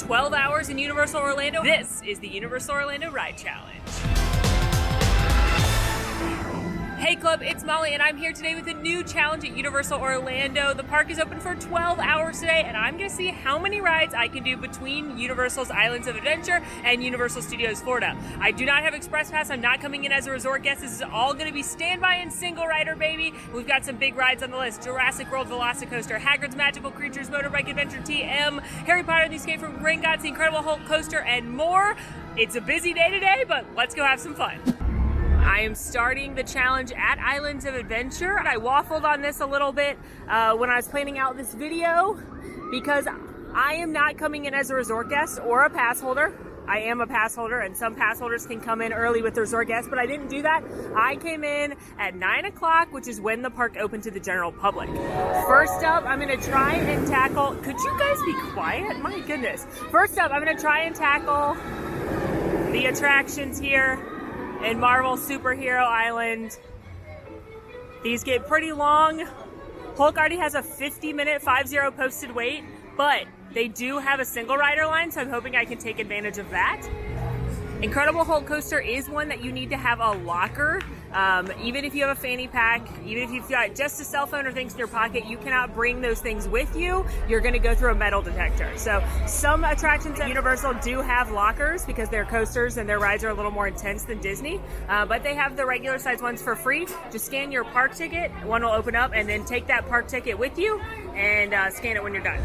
12 hours in Universal Orlando. This is the Universal Orlando Ride Challenge. Hey Club, it's Molly and I'm here today with a new challenge at Universal Orlando. The park is open for 12 hours today and I'm gonna see how many rides I can do between Universal's Islands of Adventure and Universal Studios Florida. I do not have Express Pass, I'm not coming in as a resort guest. This is all gonna be standby and single rider, baby. We've got some big rides on the list. Jurassic World Velocicoaster, Hagrid's Magical Creatures, Motorbike Adventure TM, Harry Potter and the Escape from Gringotts, the Incredible Hulk Coaster, and more. It's a busy day today, but let's go have some fun. I am starting the challenge at Islands of Adventure. I waffled on this a little bit when I was planning out this video because I am not coming in as a resort guest or a pass holder. I am a pass holder and some pass holders can come in early with the resort guests, but I didn't do that. I came in at 9 o'clock, which is when the park opened to the general public. First up, I'm gonna try and tackle, could you guys be quiet? My goodness. First up, I'm gonna try and tackle the attractions here in Marvel Superhero Island. These get pretty long. Hulk already has a 50-minute 50 posted wait, but they do have a single rider line, so I'm hoping I can take advantage of that. Incredible Hulk Coaster is one that you need to have a locker. Even if you have a fanny pack, even if you've got just a cell phone or things in your pocket, you cannot bring those things with you. You're gonna go through a metal detector. So some attractions at Universal do have lockers because they're coasters and their rides are a little more intense than Disney, but they have the regular size ones for free. Just scan your park ticket, one will open up, and then take that park ticket with you and scan it when you're done.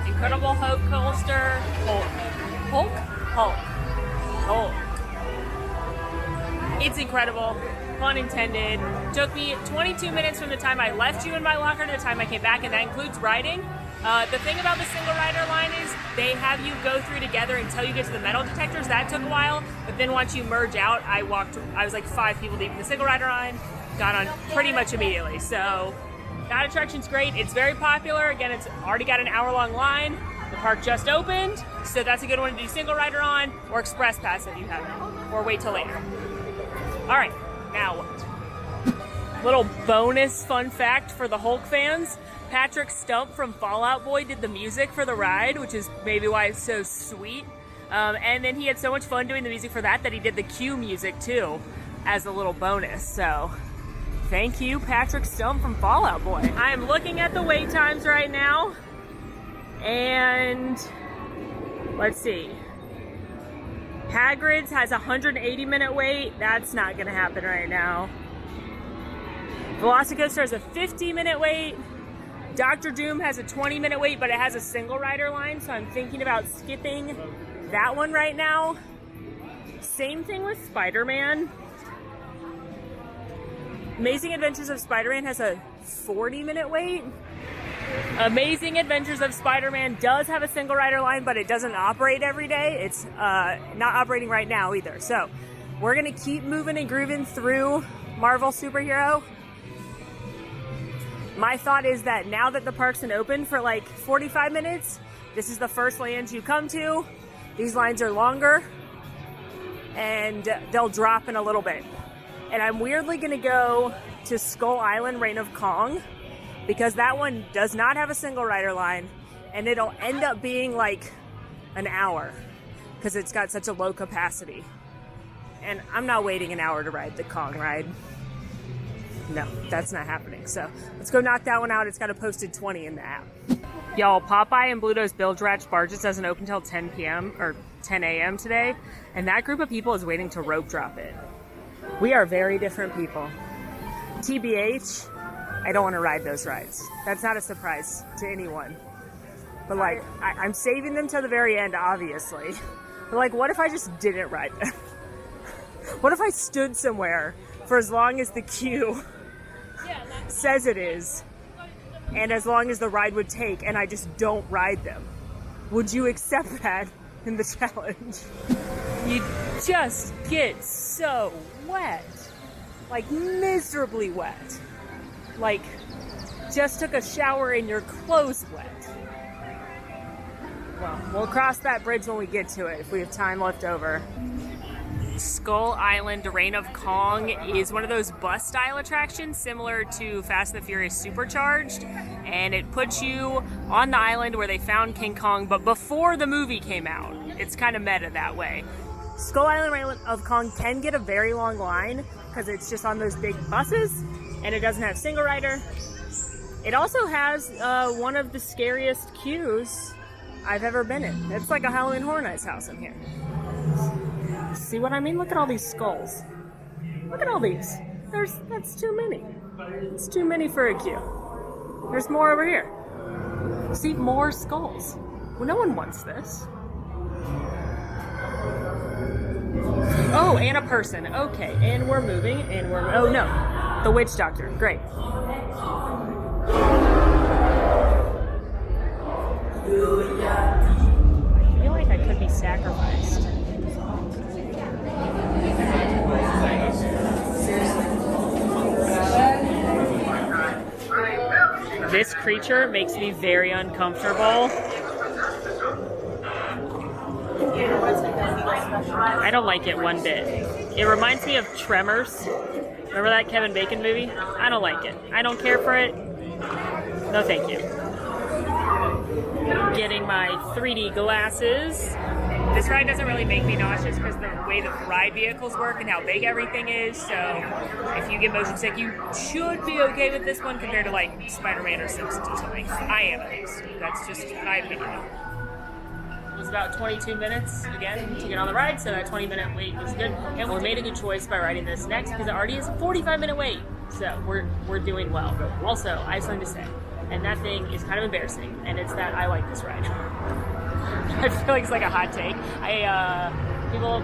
Incredible Hulk Coaster. Hulk. It's incredible, pun intended. Took me 22 minutes from the time I left you in my locker to the time I came back, and that includes riding. The thing about the single rider line is they have you go through together until you get to the metal detectors. That took a while, but then once you merge out, I was like 5 people deep in the single rider line, got on pretty much immediately. So that attraction's great. It's very popular. Again, it's already got an hour-long line. The park just opened, so that's a good one to do single rider on, or express pass if you have it, or wait till later. All right, now what? Little bonus fun fact for the Hulk fans. Patrick Stump from Fall Out Boy did the music for the ride, which is maybe why it's so sweet. And then he had so much fun doing the music for that he did the cue music too, as a little bonus. So thank you, Patrick Stump from Fall Out Boy. I am looking at the wait times right now, and let's see. Hagrid's has a 180-minute wait. That's not gonna happen right now. Velocicoaster has a 50-minute wait. Dr. Doom has a 20-minute wait, but it has a single rider line, so I'm thinking about skipping that one right now. Same thing with Spider-Man. Amazing Adventures of Spider-Man has a 40-minute wait. Amazing Adventures of Spider-Man does have a single rider line, but it doesn't operate every day. It's not operating right now either. So we're gonna keep moving and grooving through Marvel Superhero. My thought is that now that the park's been open for like 45 minutes, this is the first land you come to. These lines are longer and they'll drop in a little bit. And I'm weirdly gonna go to Skull Island, Reign of Kong, because that one does not have a single rider line, and it'll end up being like an hour because it's got such a low capacity. And I'm not waiting an hour to ride the Kong ride. No, that's not happening. So let's go knock that one out. It's got a posted 20 in the app. Y'all, Popeye and Bluto's Bilge Ratch Barges doesn't open until 10 p.m. or 10 a.m. today, and that group of people is waiting to rope drop it. We are very different people. TBH, I don't want to ride those rides. That's not a surprise to anyone. But like, I'm saving them till the very end, obviously. But like, what if I just didn't ride them? What if I stood somewhere for as long as the queue says it is, and as long as the ride would take, and I just don't ride them? Would you accept that in the challenge? You just get so wet. Like, miserably wet. Like, just took a shower and your clothes wet. Well, we'll cross that bridge when we get to it, if we have time left over. Skull Island Reign of Kong is one of those bus style attractions similar to Fast and the Furious Supercharged, and it puts you on the island where they found King Kong, but before the movie came out. It's kind of meta that way. Skull Island Reign of Kong can get a very long line because it's just on those big buses, and it doesn't have single rider. It also has one of the scariest queues I've ever been in. It's like a Halloween Horror Nights house in here. See what I mean? Look at all these skulls. Look at all these. That's too many. It's too many for a queue. There's more over here. See, more skulls. Well, no one wants this. Oh, and a person. Okay, and we're moving, and we're... Oh, no. The witch doctor. Great. I feel like I could be sacrificed. This creature makes me very uncomfortable. I don't like it one bit. It reminds me of Tremors. Remember that Kevin Bacon movie? I don't like it. I don't care for it. No, thank you. Getting my 3D glasses. This ride doesn't really make me nauseous because of the way the ride vehicles work and how big everything is. So if you get motion sick, you should be okay with this one compared to like Spider-Man or Simpsons or something. I am at least. That's just my opinion. It was about 22 minutes again to get on the ride, so that 20-minute wait was good. And we made a good choice by riding this next because it already is a 45-minute wait. So we're doing well. Also, I have something to say, and that thing is kind of embarrassing, and it's that I like this ride. I feel like it's like a hot take. People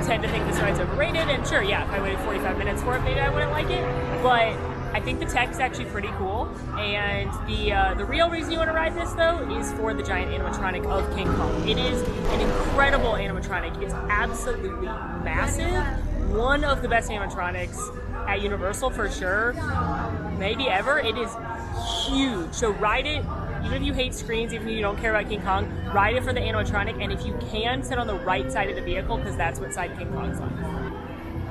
tend to think this ride's overrated, and sure, yeah, if I waited 45 minutes for it, maybe I wouldn't like it. But I think the tech's actually pretty cool, and the real reason you want to ride this, though, is for the giant animatronic of King Kong. It is an incredible animatronic. It's absolutely massive. One of the best animatronics at Universal for sure, maybe ever. It is huge. So ride it. Even if you hate screens, even if you don't care about King Kong, ride it for the animatronic, and if you can, sit on the right side of the vehicle, because that's what side King Kong's on.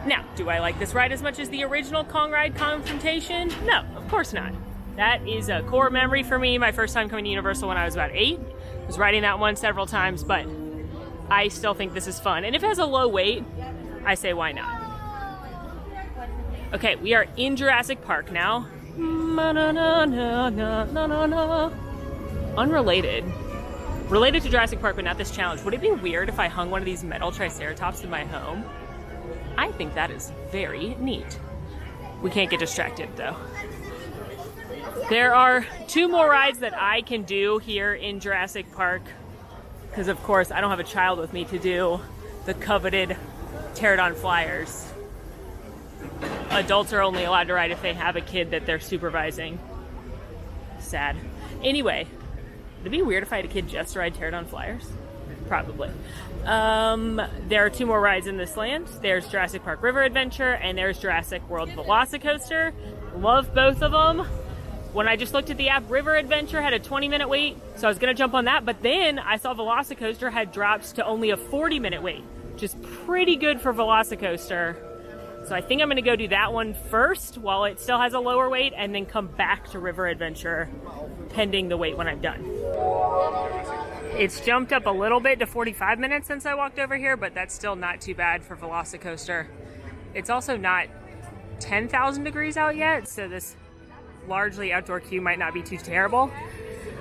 Now, do I like this ride as much as the original Kong ride Confrontation? No, of course not. That is a core memory for me. My first time coming to Universal when I was about 8. I was riding that one several times, but I still think this is fun. And if it has a low weight, I say why not. Okay, we are in Jurassic Park now. Unrelated. Related to Jurassic Park, but not this challenge. Would it be weird if I hung one of these metal Triceratops in my home? I think that is very neat. We can't get distracted, though. There are 2 more rides that I can do here in Jurassic Park, because of course I don't have a child with me to do the coveted Pterodon flyers. Adults are only allowed to ride if they have a kid that they're supervising. Sad. Anyway, would it be weird if I had a kid just to ride Pterodon flyers? Probably. There are 2 more rides in this land. There's Jurassic Park River Adventure and there's Jurassic World Velocicoaster. Love both of them. When I just looked at the app, River Adventure had a 20-minute wait, so I was gonna jump on that, but then I saw Velocicoaster had dropped to only a 40-minute wait, which is pretty good for Velocicoaster. So I think I'm gonna go do that one first while it still has a lower wait, and then come back to River Adventure pending the wait when I'm done. It's jumped up a little bit to 45 minutes since I walked over here, but that's still not too bad for Velocicoaster. It's also not 10,000 degrees out yet, so this largely outdoor queue might not be too terrible.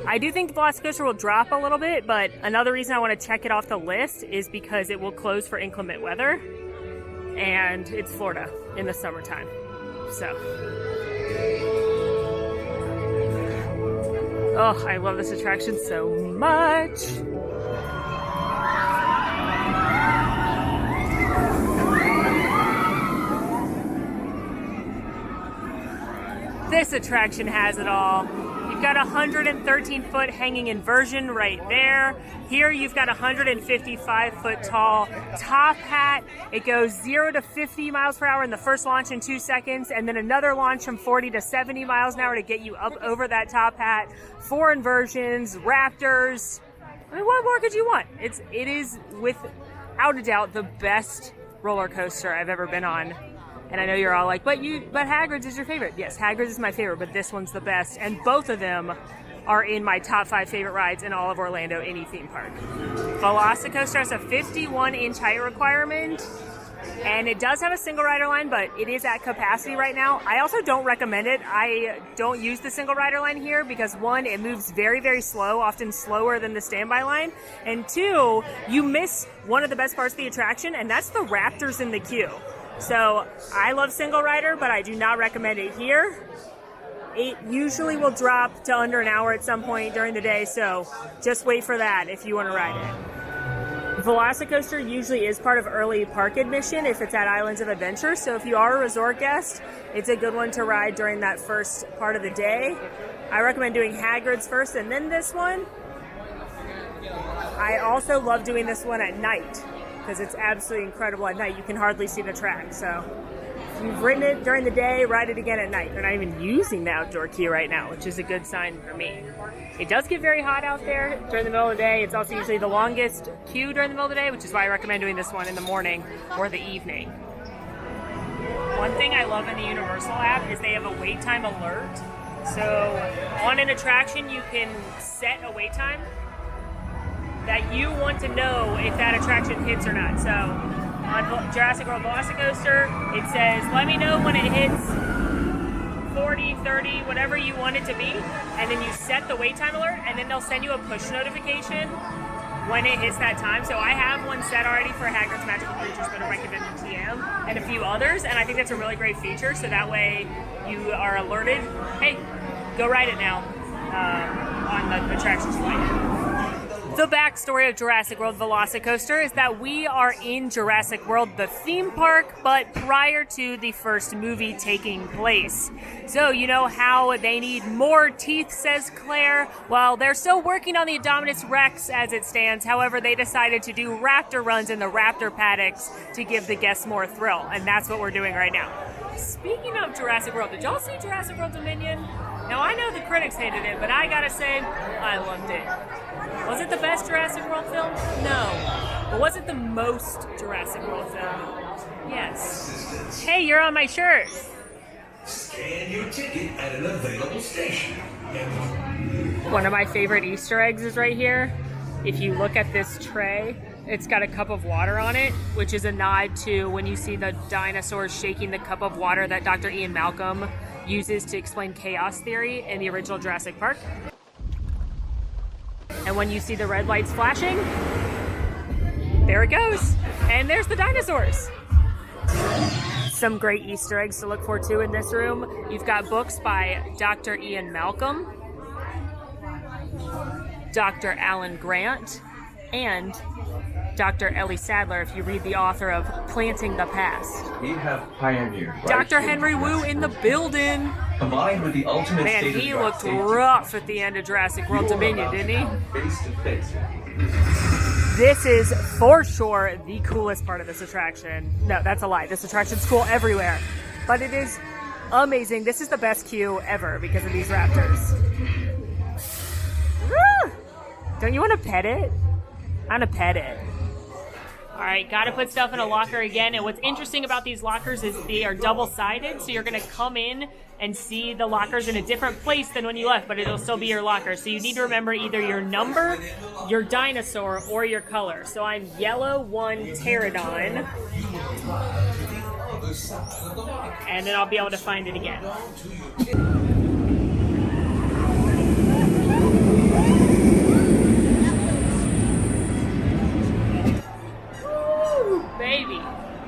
I do think the Velocicoaster will drop a little bit, but another reason I want to check it off the list is because it will close for inclement weather, and it's Florida in the summertime. So, oh, I love this attraction so much. This attraction has it all. You've got a 113-foot hanging inversion right there. Here you've got a 155-foot tall top hat. It goes 0 to 50 miles per hour in the first launch in 2 seconds, and then another launch from 40 to 70 miles an hour to get you up over that top hat. 4 inversions, raptors. I mean, what more could you want? It is without a doubt the best roller coaster I've ever been on. And I know you're all like, but Hagrid's is your favorite. Yes, Hagrid's is my favorite, but this one's the best. And both of them are in my top 5 favorite rides in all of Orlando, any theme park. Velocicoaster has a 51-inch height requirement, and it does have a single rider line, but it is at capacity right now. I also don't recommend it. I don't use the single rider line here because 1, it moves very, very slow, often slower than the standby line, and 2, you miss one of the best parts of the attraction, and that's the raptors in the queue. So I love single rider, but I do not recommend it here. It usually will drop to under an hour at some point during the day, so just wait for that if you want to ride it. Velocicoaster usually is part of early park admission if it's at Islands of Adventure, so if you are a resort guest, it's a good one to ride during that first part of the day. I recommend doing Hagrid's first and then this one. I also love doing this one at night because it's absolutely incredible at night. You can hardly see the track, so if you've ridden it during the day, ride it again at night. They're not even using the outdoor queue right now, which is a good sign for me. It does get very hot out there during the middle of the day. It's also usually the longest queue during the middle of the day, which is why I recommend doing this one in the morning or the evening. One thing I love in the Universal app is they have a wait time alert. So on an attraction, you can set a wait time that you want to know if that attraction hits or not. So on Jurassic World Velocicoaster, it says, let me know when it hits 40, 30, whatever you want it to be, and then you set the wait time alert, and then they'll send you a push notification when it hits that time. So I have one set already for Hagrid's Magical Creatures Motorbike Adventure TM and a few others, and I think that's a really great feature, so that way you are alerted, hey, go ride it now on the attractions you like. The backstory of Jurassic World Velocicoaster is that we are in Jurassic World, the theme park, but prior to the first movie taking place. So you know how they need more teeth, says Claire? Well, they're still working on the Indominus Rex as it stands. However, they decided to do raptor runs in the raptor paddocks to give the guests more thrill, and that's what we're doing right now. Speaking of Jurassic World, did y'all see Jurassic World Dominion? Now, I know the critics hated it, but I gotta say, I loved it. Was it the best Jurassic World film? No. But was it the most Jurassic World film? Yes. Hey, you're on my shirt. Scan your ticket at an available station. One of my favorite Easter eggs is right here. If you look at this tray, it's got a cup of water on it, which is a nod to when you see the dinosaurs shaking the cup of water that Dr. Ian Malcolm uses to explain chaos theory in the original Jurassic Park. And when you see the red lights flashing, there it goes. And there's the dinosaurs. Some great Easter eggs to look for too in this room. You've got books by Dr. Ian Malcolm, Dr. Alan Grant, and Dr. Ellie Sadler, if you read the author of Planting the Past. We have pioneered. Dr. Henry Wu in the building. Combined with the ultimate Man, he looked rough at the end of Jurassic World Dominion, didn't he? Face to face. This is for sure the coolest part of this attraction. No, that's a lie. This attraction's cool everywhere. But it is amazing. This is the best queue ever because of these raptors. Woo! Don't you want to pet it? I want to pet it. All right, got to put stuff in a locker again. And what's interesting about these lockers is they are double-sided, so you're going to come in and see the lockers in a different place than when you left, but it'll still be your locker. So you need to remember either your number, your dinosaur, or your color. So I'm yellow 1 pterodon, and then I'll be able to find it again. Baby,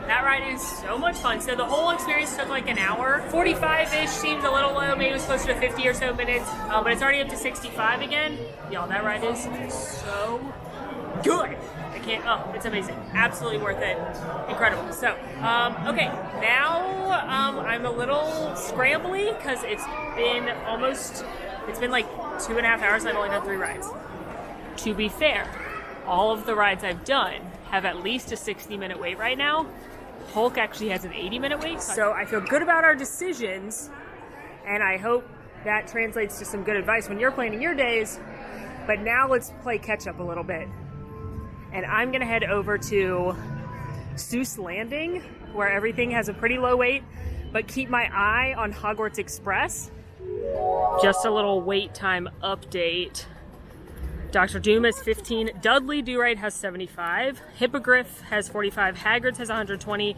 that ride is so much fun. So the whole experience took like an hour. 45-ish seems a little low. Maybe it was closer to 50 or so minutes, but it's already up to 65 again. Y'all, that ride is so good. I can't, it's amazing. Absolutely worth it. Incredible. So, okay, now I'm a little scrambly because it's been like 2.5 hours and I've only done 3 rides. To be fair, all of the rides I've done have at least a 60-minute wait right now. Hulk actually has an 80-minute wait. So I feel good about our decisions, and I hope that translates to some good advice when you're planning your days. But now let's play catch up a little bit. And I'm gonna head over to Seuss Landing, where everything has a pretty low wait, but keep my eye on Hogwarts Express. Just a little wait time update. Dr. Doom has 15, Dudley Do-Right has 75, Hippogriff has 45, Hagrid's has 120,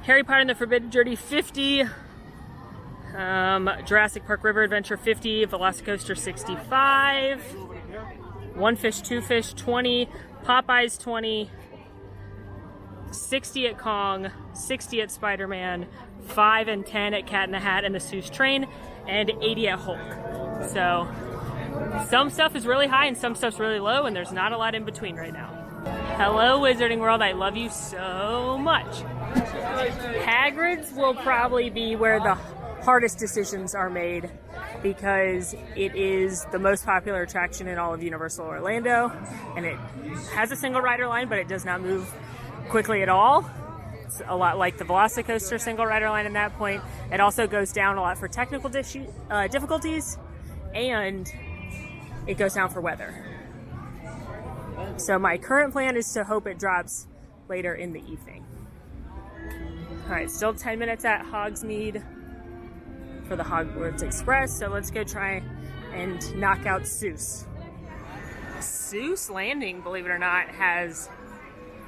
Harry Potter and the Forbidden Journey 50, Jurassic Park River Adventure 50, Velocicoaster 65, One Fish, Two Fish 20, Popeyes 20, 60 at Kong, 60 at Spider-Man, 5 and 10 at Cat in the Hat and the Seuss Train, and 80 at Hulk. So some stuff is really high and some stuff's really low, and there's not a lot in between right now. Hello, Wizarding World. I love you so much. Hagrid's will probably be where the hardest decisions are made because it is the most popular attraction in all of Universal Orlando, and it has a single rider line, but it does not move quickly at all. It's a lot like the Velocicoaster single rider line at that point. It also goes down a lot for technical difficulties, and it goes down for weather. So my current plan is to hope it drops later in the evening. All right, still 10 minutes at Hogsmeade for the Hogwarts Express, so let's go try and knock out Seuss. Seuss Landing, believe it or not, has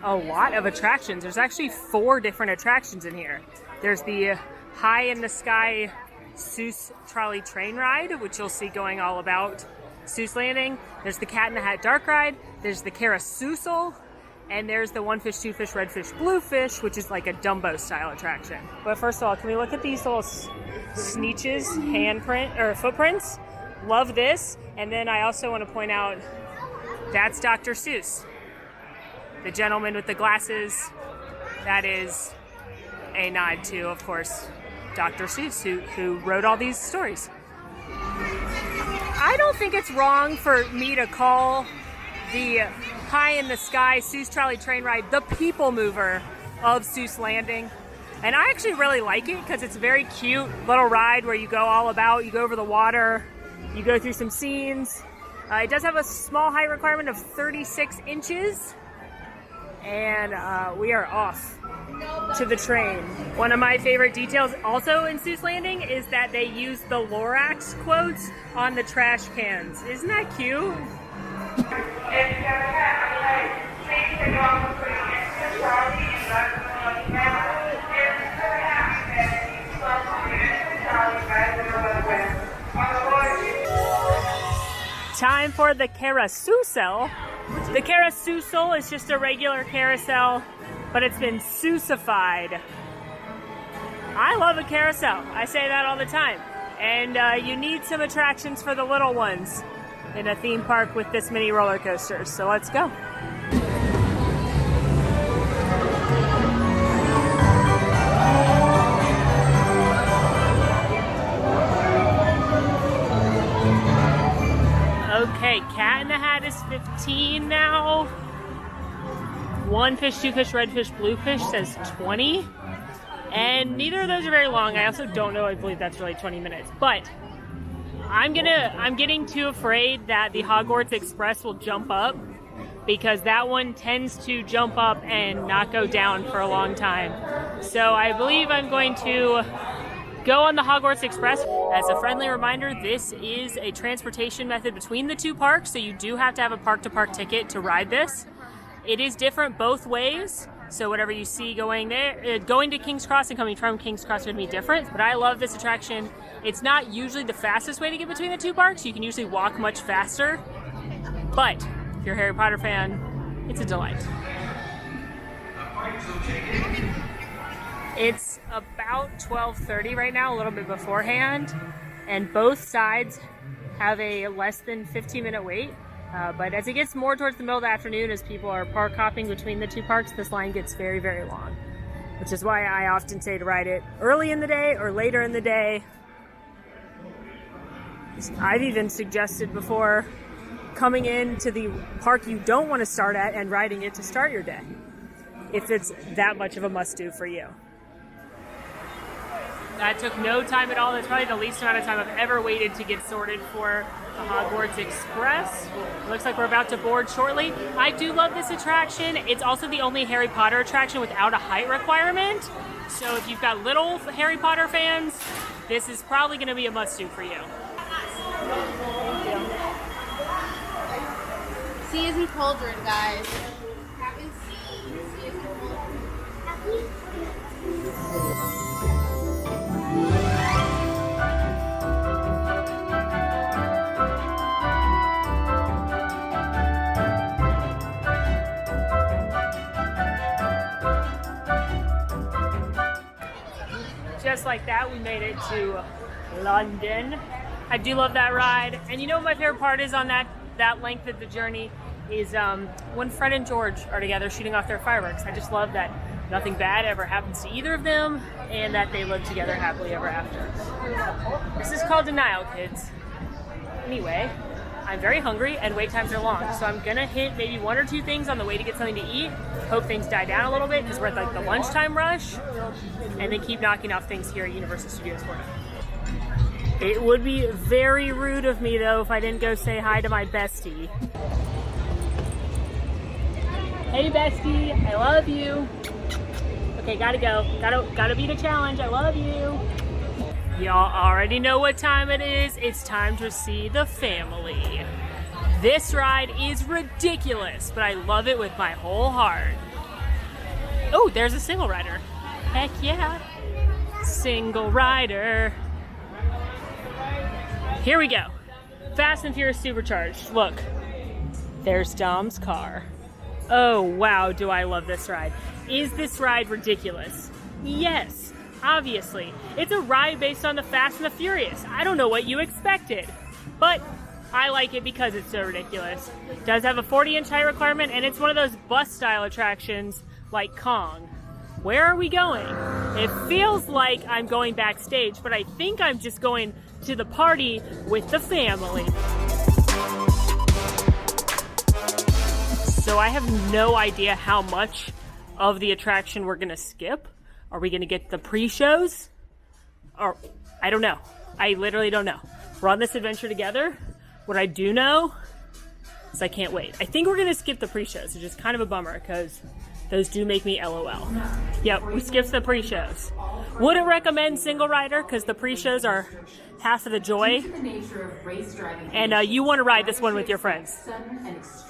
a lot of attractions. There's actually 4 different attractions in here. There's the High in the Sky Seuss Trolley Train Ride, which you'll see going all about Seuss Landing. There's the Cat in the Hat Dark Ride. There's the Carousel, and there's the One Fish, Two Fish, Red Fish, Blue Fish, which is like a Dumbo style attraction. But first of all, can we look at these little Sneetches handprint or footprints? Love this. And then I also want to point out that's Dr. Seuss. The gentleman with the glasses, that is a nod to, of course, Dr. Seuss, who wrote all these stories. I don't think it's wrong for me to call the High in the Sky Seuss Trolley Train Ride the people mover of Seuss Landing. And I actually really like it because it's a very cute little ride where you go all about, you go over the water, you go through some scenes. It does have a small height requirement of 36 inches. And we are off to the train. One of my favorite details also in Seuss Landing is that they use the Lorax quotes on the trash cans. Isn't that cute? Time for the carousel. The carousel is just a regular carousel, but it's been Seussified. I love a carousel. I say that all the time. And you need some attractions for the little ones in a theme park with this many roller coasters. So let's go. Okay, Cat in the Hat is 15 now. One Fish, Two Fish, Red Fish, Blue Fish says 20. And neither of those are very long. I also don't know, I believe that's really 20 minutes. But I'm getting too afraid that the Hogwarts Express will jump up, because that one tends to jump up and not go down for a long time. So I believe I'm going to go on the Hogwarts Express. As a friendly reminder, this is a transportation method between the two parks, so you do have to have a park-to-park ticket to ride this. It is different both ways, so whatever you see going there, going to King's Cross and coming from King's Cross are going to be different, but I love this attraction. It's not usually the fastest way to get between the two parks. You can usually walk much faster, but if you're a Harry Potter fan, it's a delight. It's about 12:30 right now, a little bit beforehand, and both sides have a less than 15-minute wait. But as it gets more towards the middle of the afternoon, as people are park hopping between the two parks, this line gets very, very long, which is why I often say to ride it early in the day or later in the day. I've even suggested before coming into the park you don't want to start at and riding it to start your day, if it's that much of a must-do for you. That took no time at all. That's probably the least amount of time I've ever waited to get sorted for the Hogwarts Express. It looks like we're about to board shortly. I do love this attraction. It's also the only Harry Potter attraction without a height requirement. So if you've got little Harry Potter fans, this is probably going to be a must-do for you. C is in cauldron, guys. Captain C. C is in cauldron. Just like that, we made it to London. I do love that ride. And you know what my favorite part is on that length of the journey is when Fred and George are together shooting off their fireworks. I just love that nothing bad ever happens to either of them and that they live together happily ever after. This is called Denial, kids. Anyway, I'm very hungry and wait times are long, so I'm gonna hit maybe one or two things on the way to get something to eat. Hope things die down a little bit because we're at like the lunchtime rush, and then keep knocking off things here at Universal Studios Florida. It would be very rude of me though if I didn't go say hi to my bestie. Hey bestie, I love you. Okay, gotta go. Gotta beat a challenge. I love you. Y'all already know what time it is. It's time to see the family. This ride is ridiculous, but I love it with my whole heart. Oh, there's a single rider. Heck yeah. Single rider. Here we go. Fast and Furious Supercharged. Look, there's Dom's car. Oh, wow, do I love this ride. Is this ride ridiculous? Yes, obviously. It's a ride based on the Fast and the Furious. I don't know what you expected, but I like it because it's so ridiculous. It does have a 40-inch height requirement, and it's one of those bus-style attractions like Kong. Where are we going? It feels like I'm going backstage, but I think I'm just going to the party with the family. So I have no idea how much of the attraction we're gonna skip. Are we gonna get the pre-shows? Or, I don't know. I literally don't know. We're on this adventure together. What I do know is I can't wait. I think we're gonna skip the pre-shows, which is kind of a bummer because those do make me LOL. Yep, we skipped the pre-shows. Wouldn't recommend single rider because the pre-shows are half of the joy. And you want to ride this one with your friends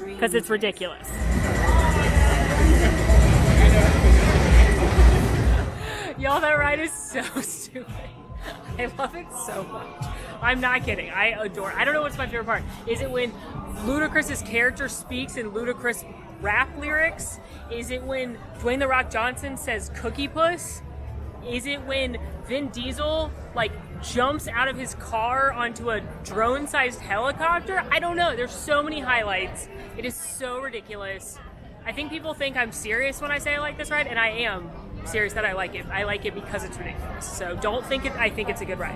because it's ridiculous. Y'all, that ride is so stupid. I love it so much. I'm not kidding. I adore it. I don't know what's my favorite part. Is it when Ludacris's character speaks in ludicrous rap lyrics? Is it when Dwayne "The Rock" Johnson says "Cookie Puss"? Is it when Vin Diesel jumps out of his car onto a drone-sized helicopter? I don't know. There's so many highlights. It is so ridiculous. I think people think I'm serious when I say I like this ride, and I am serious that I like it. I like it because it's ridiculous. So don't think I think it's a good ride.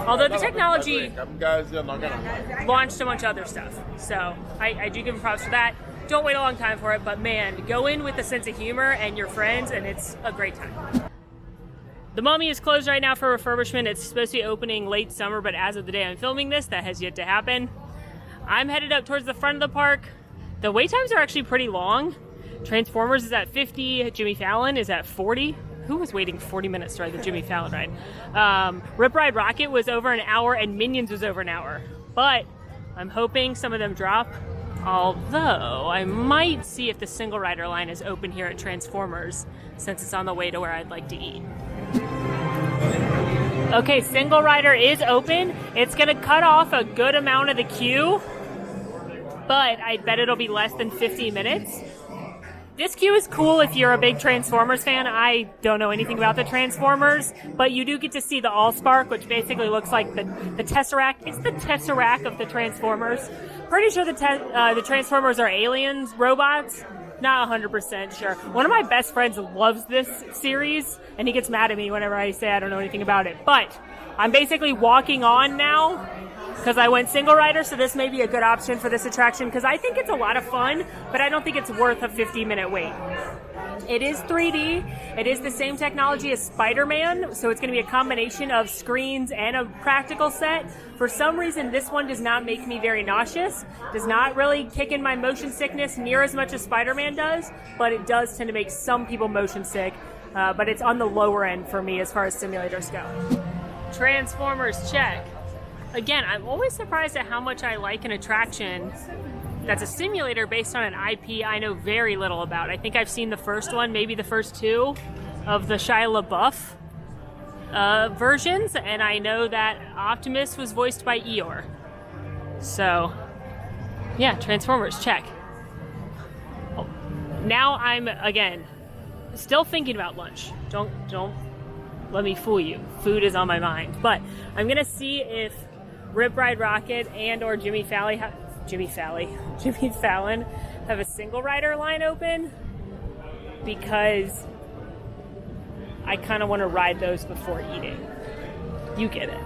Although the technology launched a bunch of other stuff. So I do give them props for that. Don't wait a long time for it, but man, go in with a sense of humor and your friends, and it's a great time. The Mummy is closed right now for refurbishment. It's supposed to be opening late summer, but as of the day I'm filming this, that has yet to happen. I'm headed up towards the front of the park. The wait times are actually pretty long. Transformers is at 50, Jimmy Fallon is at 40. Who was waiting 40 minutes to ride the Jimmy Fallon ride? Rip Ride Rocket was over an hour, and Minions was over an hour. But I'm hoping some of them drop. Although, I might see if the single rider line is open here at Transformers, since it's on the way to where I'd like to eat. Okay, single rider is open. It's gonna cut off a good amount of the queue, but I bet it'll be less than 50 minutes. This queue is cool if you're a big Transformers fan. I don't know anything about the Transformers, but you do get to see the Allspark, which basically looks like the Tesseract. It's the Tesseract of the Transformers. Pretty sure the Transformers are aliens, robots. Not 100% sure. One of my best friends loves this series, and he gets mad at me whenever I say I don't know anything about it. But I'm basically walking on now because I went single rider, so this may be a good option for this attraction because I think it's a lot of fun, but I don't think it's worth a 50-minute wait. It is 3D. It is the same technology as Spider-Man, so it's going to be a combination of screens and a practical set. For some reason, this one does not make me very nauseous, does not really kick in my motion sickness near as much as Spider-Man does, but it does tend to make some people motion sick, but it's on the lower end for me as far as simulators go. Transformers, check. Again, I'm always surprised at how much I like an attraction that's a simulator based on an IP I know very little about. I think I've seen the first one, maybe the first two of the Shia LaBeouf versions, and I know that Optimus was voiced by Eeyore. So, yeah, Transformers, check. Oh, now I'm, again, still thinking about lunch. Don't let me fool you. Food is on my mind. But I'm gonna see if Rip Ride Rockit and or Jimmy Fallon have a single rider line open, because I kind of want to ride those before eating. You get it.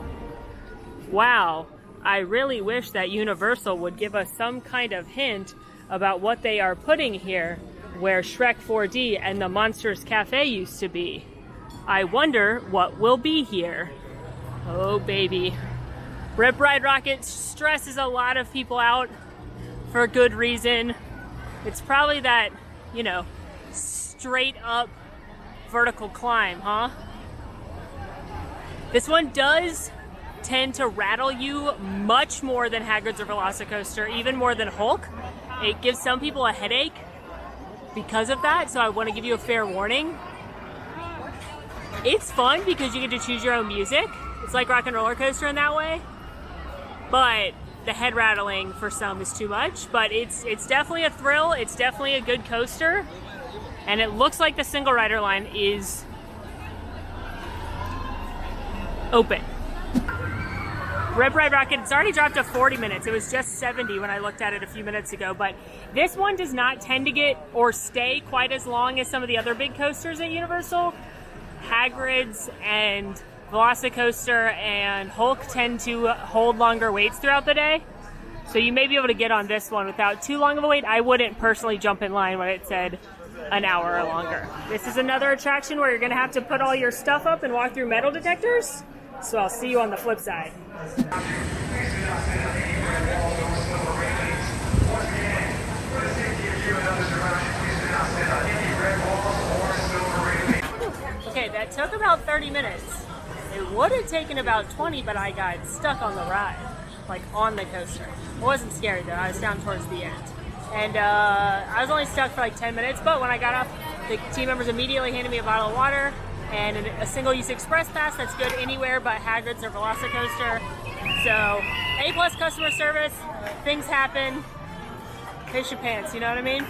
Wow, I really wish that Universal would give us some kind of hint about what they are putting here where Shrek 4D and the Monsters Cafe used to be. I wonder what will be here. Oh baby. Rip Ride Rockit stresses a lot of people out for good reason. It's probably that, you know, straight up vertical climb, huh? This one does tend to rattle you much more than Hagrid's or Velocicoaster, even more than Hulk. It gives some people a headache because of that, so I want to give you a fair warning. It's fun because you get to choose your own music. It's like Rock and Roller Coaster in that way. But the head rattling for some is too much. But it's definitely a thrill. It's definitely a good coaster. And it looks like the single rider line is open. Rip Ride Rockit, it's already dropped to 40 minutes. It was just 70 when I looked at it a few minutes ago. But this one does not tend to get or stay quite as long as some of the other big coasters at Universal. Hagrid's and Velocicoaster and Hulk tend to hold longer waits throughout the day. So you may be able to get on this one without too long of a wait. I wouldn't personally jump in line when it said an hour or longer. This is another attraction where you're going to have to put all your stuff up and walk through metal detectors. So I'll see you on the flip side. Okay, that took about 30 minutes. It would have taken about 20, but I got stuck on the ride, like on the coaster. It wasn't scary though, I was down towards the end. And I was only stuck for like 10 minutes, but when I got off, the team members immediately handed me a bottle of water and a single-use express pass that's good anywhere but Hagrid's or Velocicoaster. So, A+ customer service, things happen, piss your pants, you know what I mean?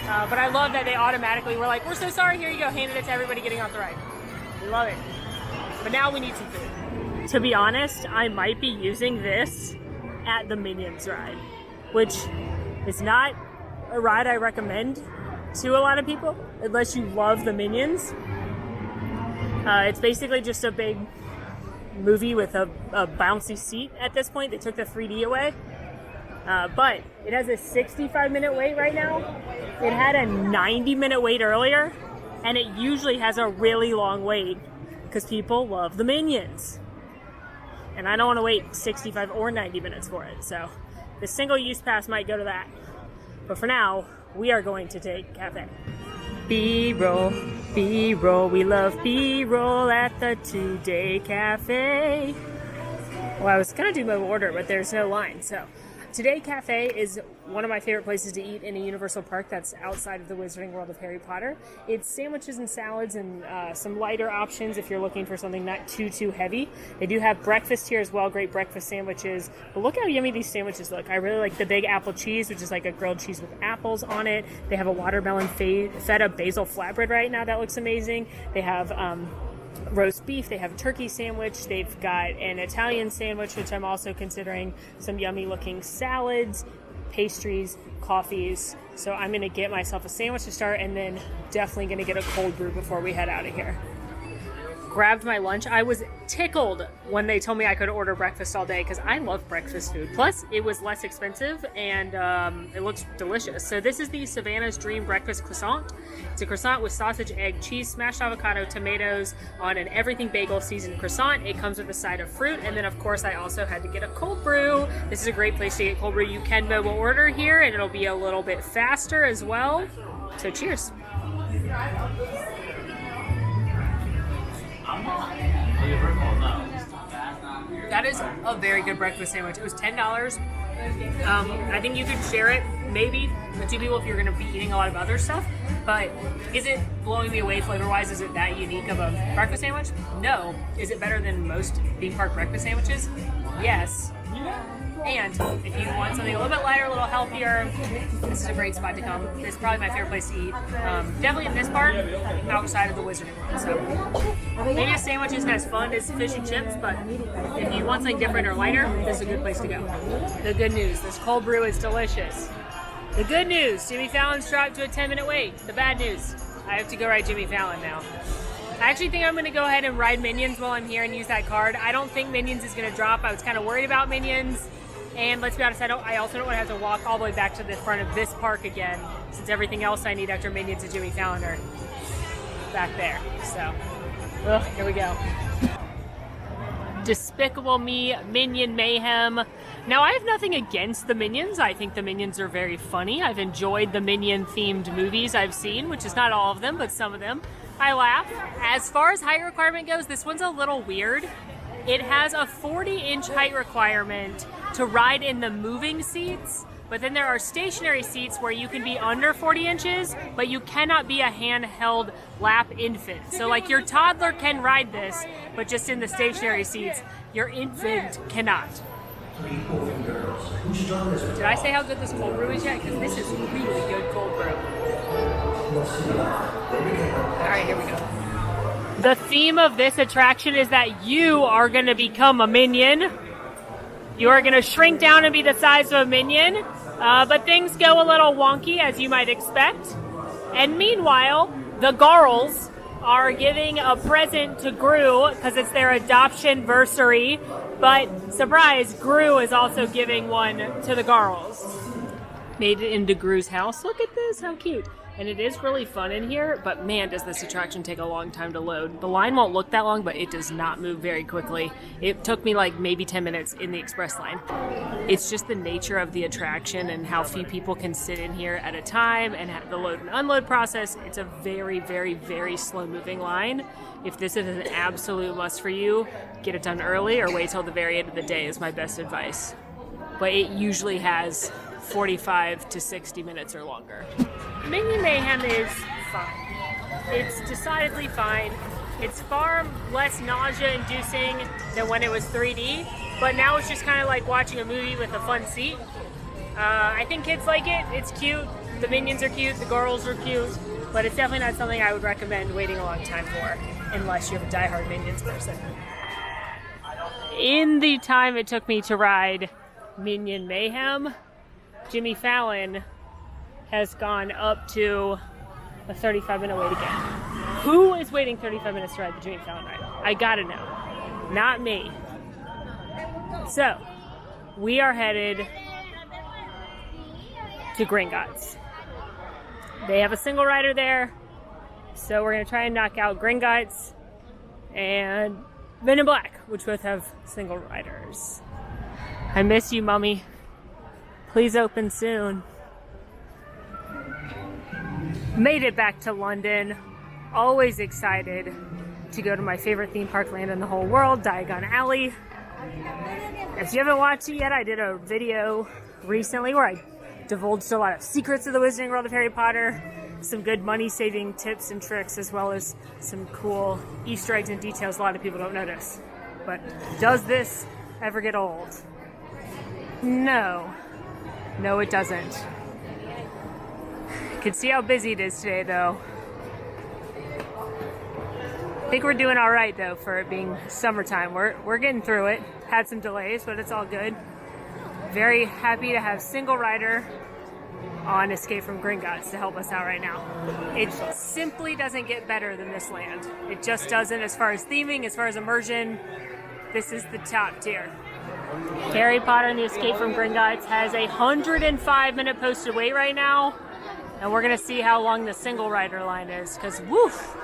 But I love that they automatically were like, we're so sorry, here you go, handed it to everybody getting off the ride. We love it. But now we need some food. To be honest, I might be using this at the Minions ride, which is not a ride I recommend to a lot of people, unless you love the Minions. It's basically just a big movie with a bouncy seat at this point. They took the 3D away. But it has a 65-minute wait right now. It had a 90-minute wait earlier, and it usually has a really long wait because people love the Minions. And I don't want to wait 65 or 90 minutes for it, so the single-use pass might go to that. But for now, we are going to take cafe. B-roll, B-roll, we love B-roll at the Today Cafe. Well, I was gonna do my order, but there's no line, so. Today Cafe is one of my favorite places to eat in a Universal park that's outside of the Wizarding World of Harry Potter. It's sandwiches and salads and some lighter options if you're looking for something not too heavy. They do have breakfast here as well, great breakfast sandwiches. But look how yummy these sandwiches look. I really like the big apple cheese, which is like a grilled cheese with apples on it. They have a watermelon feta basil flatbread right now that looks amazing. They have roast beef, they have a turkey sandwich, they've got an Italian sandwich, which I'm also considering, some yummy looking salads, pastries, coffees. So I'm going to get myself a sandwich to start and then definitely going to get a cold brew before we head out of here. grabbed my lunch. I was tickled when they told me I could order breakfast all day because I love breakfast food. Plus, it was less expensive and it looks delicious. So this is the Savannah's Dream Breakfast Croissant. It's a croissant with sausage, egg, cheese, smashed avocado, tomatoes on an everything bagel seasoned croissant. It comes with a side of fruit, and then of course I also had to get a cold brew. This is a great place to get cold brew. You can mobile order here, and it'll be a little bit faster as well. So cheers. That is a very good breakfast sandwich. It was $10. I think you could share it maybe with 2 people if you're going to be eating a lot of other stuff. But is it blowing me away flavor-wise? Is it that unique of a breakfast sandwich? No. Is it better than most theme park breakfast sandwiches? Yes. And if you want something a little bit lighter, a little healthier, this is a great spot to come. This is probably my favorite place to eat. Definitely in this park, outside of the Wizarding World. So maybe a sandwich isn't as fun as fish and chips, but if you want something different or lighter, this is a good place to go. The good news, this cold brew is delicious. The good news, Jimmy Fallon's dropped to a 10-minute wait. The bad news, I have to go ride Jimmy Fallon now. I actually think I'm going to go ahead and ride Minions while I'm here and use that card. I don't think Minions is going to drop. I was kind of worried about Minions. And let's be honest, I also don't want to have to walk all the way back to the front of this park again, since everything else I need after Minions and Jimmy Fallon are back there. So, here we go. Despicable Me, Minion Mayhem. Now, I have nothing against the Minions. I think the Minions are very funny. I've enjoyed the Minion-themed movies I've seen, which is not all of them, but some of them. I laugh. As far as height requirement goes, this one's a little weird. It has a 40-inch height requirement to ride in the moving seats, but then there are stationary seats where you can be under 40 inches, but you cannot be a handheld lap infant. So like your toddler can ride this, but just in the stationary seats, your infant cannot. Did I say how good this cold brew is yet? Because this is really good cold brew. All right, here we go. The theme of this attraction is that you are going to become a minion. You are going to shrink down and be the size of a minion, but things go a little wonky, as you might expect. And meanwhile, the girls are giving a present to Gru because it's their adoption-versary. But surprise, Gru is also giving one to the girls. Made it into Gru's house. Look at this, how cute. And it is really fun in here, but man, does this attraction take a long time to load. The line won't look that long, but it does not move very quickly. It took me like maybe 10 minutes in the express line. It's just the nature of the attraction and how few people can sit in here at a time and have the load and unload process. It's a very, very, very slow moving line. If this is an absolute must for you, get it done early or wait till the very end of the day is my best advice. But it usually has 45 to 60 minutes or longer. Minion Mayhem is fine. It's decidedly fine. It's far less nausea-inducing than when it was 3D, but now it's just kind of like watching a movie with a fun seat. I think kids like it. It's cute. The Minions are cute. The girls are cute. But it's definitely not something I would recommend waiting a long time for, unless you're a diehard Minions person. In the time it took me to ride Minion Mayhem, Jimmy Fallon has gone up to a 35-minute wait again. Who is waiting 35 minutes to ride the Jimmy Fallon ride? I gotta know. Not me. So, we are headed to Gringotts. They have a single rider there, so we're gonna try and knock out Gringotts and Men in Black, which both have single riders. I miss you, Mummy. Please open soon. Made it back to London. Always excited to go to my favorite theme park land in the whole world, Diagon Alley. If you haven't watched it yet, I did a video recently where I divulged a lot of secrets of the Wizarding World of Harry Potter, some good money-saving tips and tricks, as well as some cool Easter eggs and details a lot of people don't notice. But does this ever get old? No. No, it doesn't. You can see how busy it is today, though. I think we're doing all right, though, for it being summertime. We're getting through it. Had some delays, but it's all good. Very happy to have single rider on Escape from Gringotts to help us out right now. It simply doesn't get better than this land. It just doesn't, as far as theming, as far as immersion. This is the top tier. Harry Potter and the Escape from Gringotts has a 105-minute posted wait right now, and we're gonna see how long the single rider line is, because woof!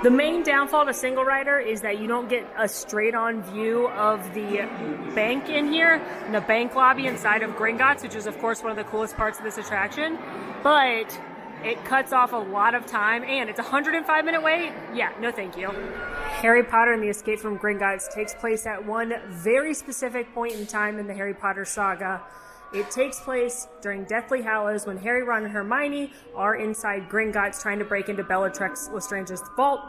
The main downfall to single rider is that you don't get a straight-on view of the bank in here, in the bank lobby inside of Gringotts, which is of course one of the coolest parts of this attraction, but it cuts off a lot of time, and it's a 105-minute wait? Yeah, no thank you. Harry Potter and the Escape from Gringotts takes place at one very specific point in time in the Harry Potter saga. It takes place during Deathly Hallows when Harry, Ron, and Hermione are inside Gringotts trying to break into Bellatrix Lestrange's vault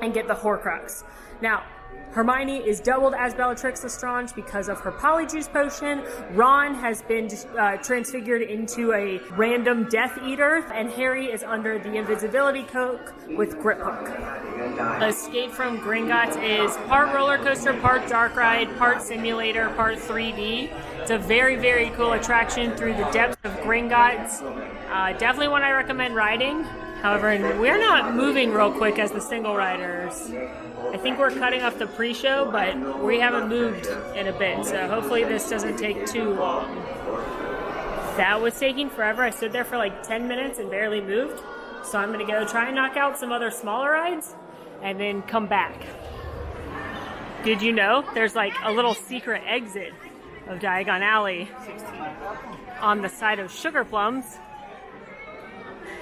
and get the Horcrux. Now, Hermione is doubled as Bellatrix Lestrange because of her Polyjuice potion. Ron has been transfigured into a random Death Eater, and Harry is under the invisibility cloak with Grip Hook. Escape from Gringotts is part roller coaster, part dark ride, part simulator, part 3D. It's a very, very cool attraction through the depths of Gringotts. Definitely one I recommend riding. However, we're not moving real quick as the single riders. I think we're cutting off the pre-show, but we haven't moved in a bit, so hopefully this doesn't take too long. That was taking forever. I stood there for like 10 minutes and barely moved, so I'm gonna go try and knock out some other smaller rides and then come back. Did you know there's like a little secret exit of Diagon Alley on the side of Sugar Plums?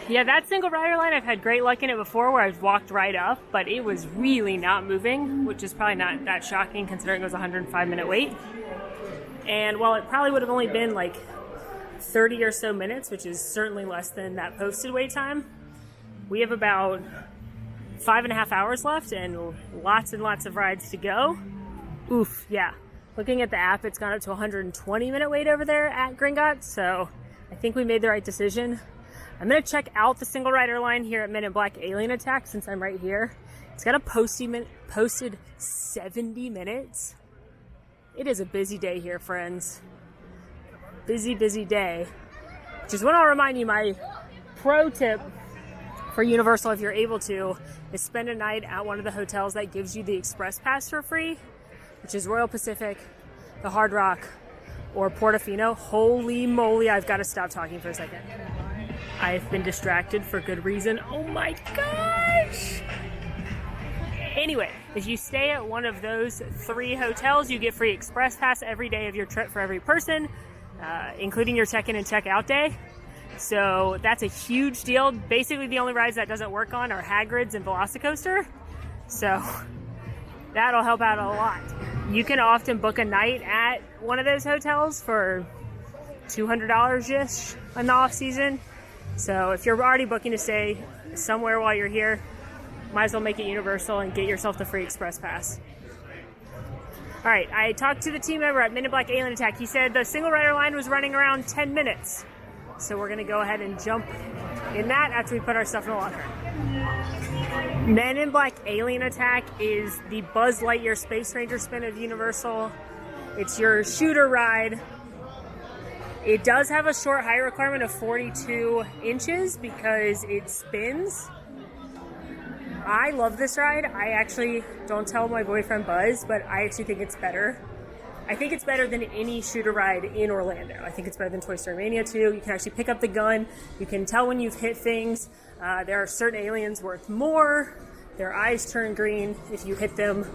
Yeah, that single rider line, I've had great luck in it before where I've walked right up, but it was really not moving, which is probably not that shocking considering it was a 105-minute wait. And while it probably would have only been like 30 or so minutes, which is certainly less than that posted wait time, we have about 5.5 hours left and lots of rides to go. Oof, yeah. Looking at the app, it's gone up to a 120-minute wait over there at Gringotts, so I think we made the right decision. I'm going to check out the single rider line here at Men in Black Alien Attack since I'm right here. It's got a posted 70 minutes. It is a busy day here, friends. Busy, busy day. Just want to remind you, my pro tip for Universal, if you're able to, is spend a night at one of the hotels that gives you the Express Pass for free, which is Royal Pacific, the Hard Rock, or Portofino. Holy moly, I've got to stop talking for a second. I've been distracted for good reason. Oh my gosh! Anyway, if you stay at one of those 3 hotels, you get free Express Pass every day of your trip for every person, including your check-in and check-out day. So that's a huge deal. Basically, the only rides that doesn't work on are Hagrid's and Velocicoaster. So that'll help out a lot. You can often book a night at one of those hotels for $200-ish in the off-season. So if you're already booking to stay somewhere while you're here, might as well make it Universal and get yourself the free Express Pass. All right, I talked to the team member at Men in Black Alien Attack. He said the single rider line was running around 10 minutes. So we're gonna go ahead and jump in that after we put our stuff in the locker. Men in Black Alien Attack is the Buzz Lightyear Space Ranger spin of Universal. It's your shooter ride. It does have a short height requirement of 42 inches because it spins. I love this ride. I actually, don't tell my boyfriend Buzz, but I actually think it's better. I think it's better than any shooter ride in Orlando. I think it's better than Toy Story Mania 2. You can actually pick up the gun. You can tell when you've hit things. There are certain aliens worth more. Their eyes turn green if you hit them.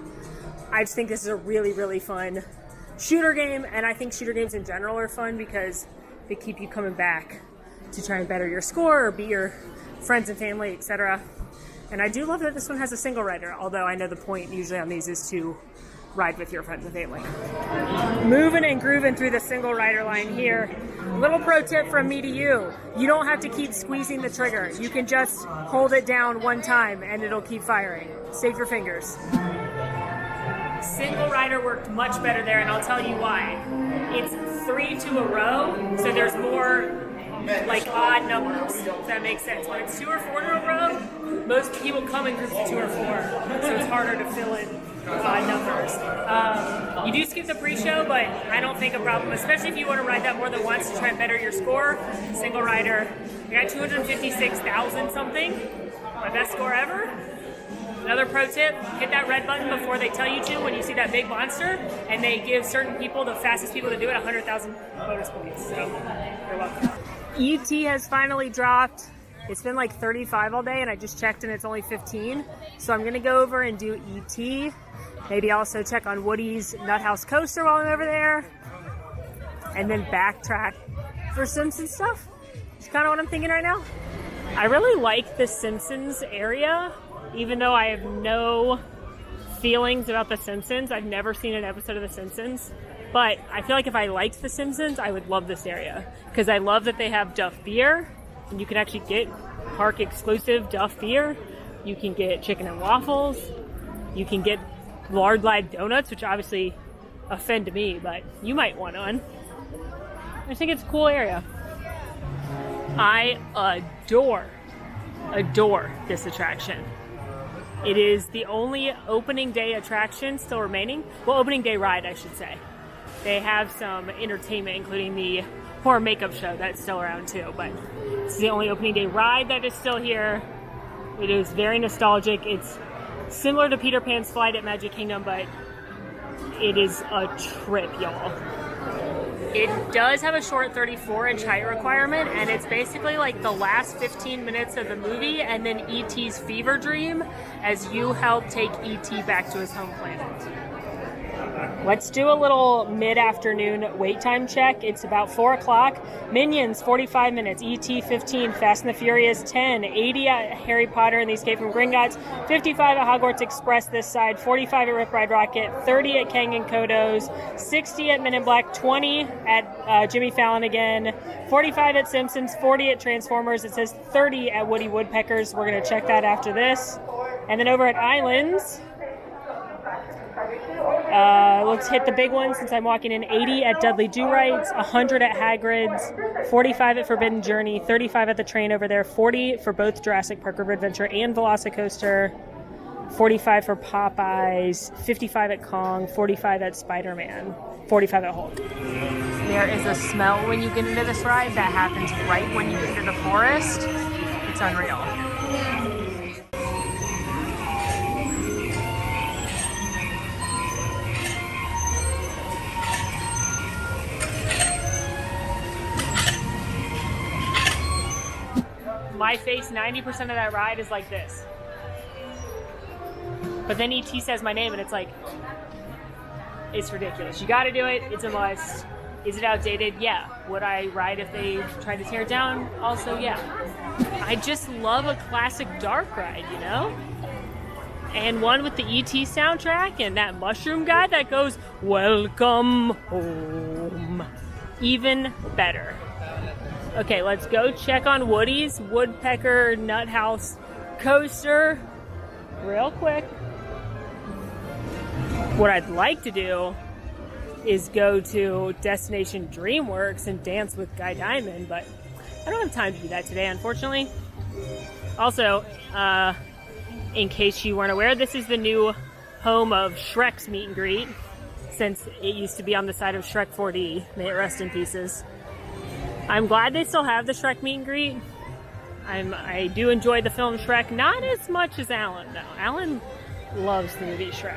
I just think this is a really, really fun shooter game, and I think shooter games in general are fun because they keep you coming back to try and better your score or beat your friends and family, etc. And I do love that this one has a single rider, although I know the point usually on these is to ride with your friends and family. Moving and grooving through the single rider line here. Little pro tip from me to you. You don't have to keep squeezing the trigger. You can just hold it down one time and it'll keep firing. Save your fingers. Single rider worked much better there, and I'll tell you why. It's 3 to a row, so there's more like odd numbers, if that makes sense. When it's 2 or 4 to a row, most people come in groups of 2 or 4, so it's harder to fill in odd numbers. You do skip the pre-show, but I don't think a problem, especially if you want to ride that more than once to try and better your score. Single rider, I got 256,000 something, my best score ever. Another pro tip, hit that red button before they tell you to when you see that big monster, and they give certain people, the fastest people to do it, 100,000 bonus points. So, you're welcome. ET has finally dropped. It's been like 35 all day, and I just checked and it's only 15. So I'm gonna go over and do ET. Maybe also check on Woody's Nut House Coaster while I'm over there. And then backtrack for Simpsons stuff. It's kind of what I'm thinking right now. I really like the Simpsons area. Even though I have no feelings about The Simpsons, I've never seen an episode of The Simpsons, but I feel like if I liked The Simpsons, I would love this area. Because I love that they have Duff beer, and you can actually get park exclusive Duff beer. You can get chicken and waffles. You can get lard lide donuts, which obviously offend me, but you might want one. I think it's a cool area. I adore this attraction. It is the only opening day attraction still remaining. Well, opening day ride, I should say. They have some entertainment, including the horror makeup show that's still around too, but it's the only opening day ride that is still here. It is very nostalgic. It's similar to Peter Pan's Flight at Magic Kingdom, but it is a trip, y'all. It does have a short 34-inch height requirement, and it's basically like the last 15 minutes of the movie and then E.T.'s fever dream as you help take E.T. back to his home planet. Let's do a little mid-afternoon wait time check. It's about 4 o'clock. Minions, 45 minutes. E.T., 15. Fast and the Furious, 10. 80 at Harry Potter and the Escape from Gringotts. 55 at Hogwarts Express this side. 45 at Rip Ride Rockit. 30 at Kang and Kodos. 60 at Men in Black. 20 at Jimmy Fallon again. 45 at Simpsons. 40 at Transformers. It says 30 at Woody Woodpeckers. We're going to check that after this. And then over at Islands... let's hit the big one since I'm walking in. 80 at Dudley Do-Rights, 100 at Hagrid's, 45 at Forbidden Journey, 35 at the train over there, 40 for both Jurassic Park River Adventure and Velocicoaster, 45 for Popeyes, 55 at Kong, 45 at Spider-Man, 45 at Hulk. There is a smell when you get into this ride that happens right when you get into the forest. It's unreal. My face, 90% of that ride is like this. But then E.T. says my name and it's like, it's ridiculous. You gotta do it, it's a must. Is it outdated? Yeah. Would I ride if they tried to tear it down? Also, yeah. I just love a classic dark ride, you know? And one with the E.T. soundtrack and that mushroom guy that goes, "Welcome home." Even better. Okay, let's go check on Woody's Woodpecker Nut House Coaster real quick. What I'd like to do is go to Destination DreamWorks and dance with Guy Diamond, but I don't have time to do that today, unfortunately. Also, in case you weren't aware, this is the new home of Shrek's meet and greet, since it used to be on the side of Shrek 4D. May it rest in pieces. I'm glad they still have the Shrek meet and greet. I do enjoy the film Shrek, not as much as Alan, though. Alan loves the movie Shrek.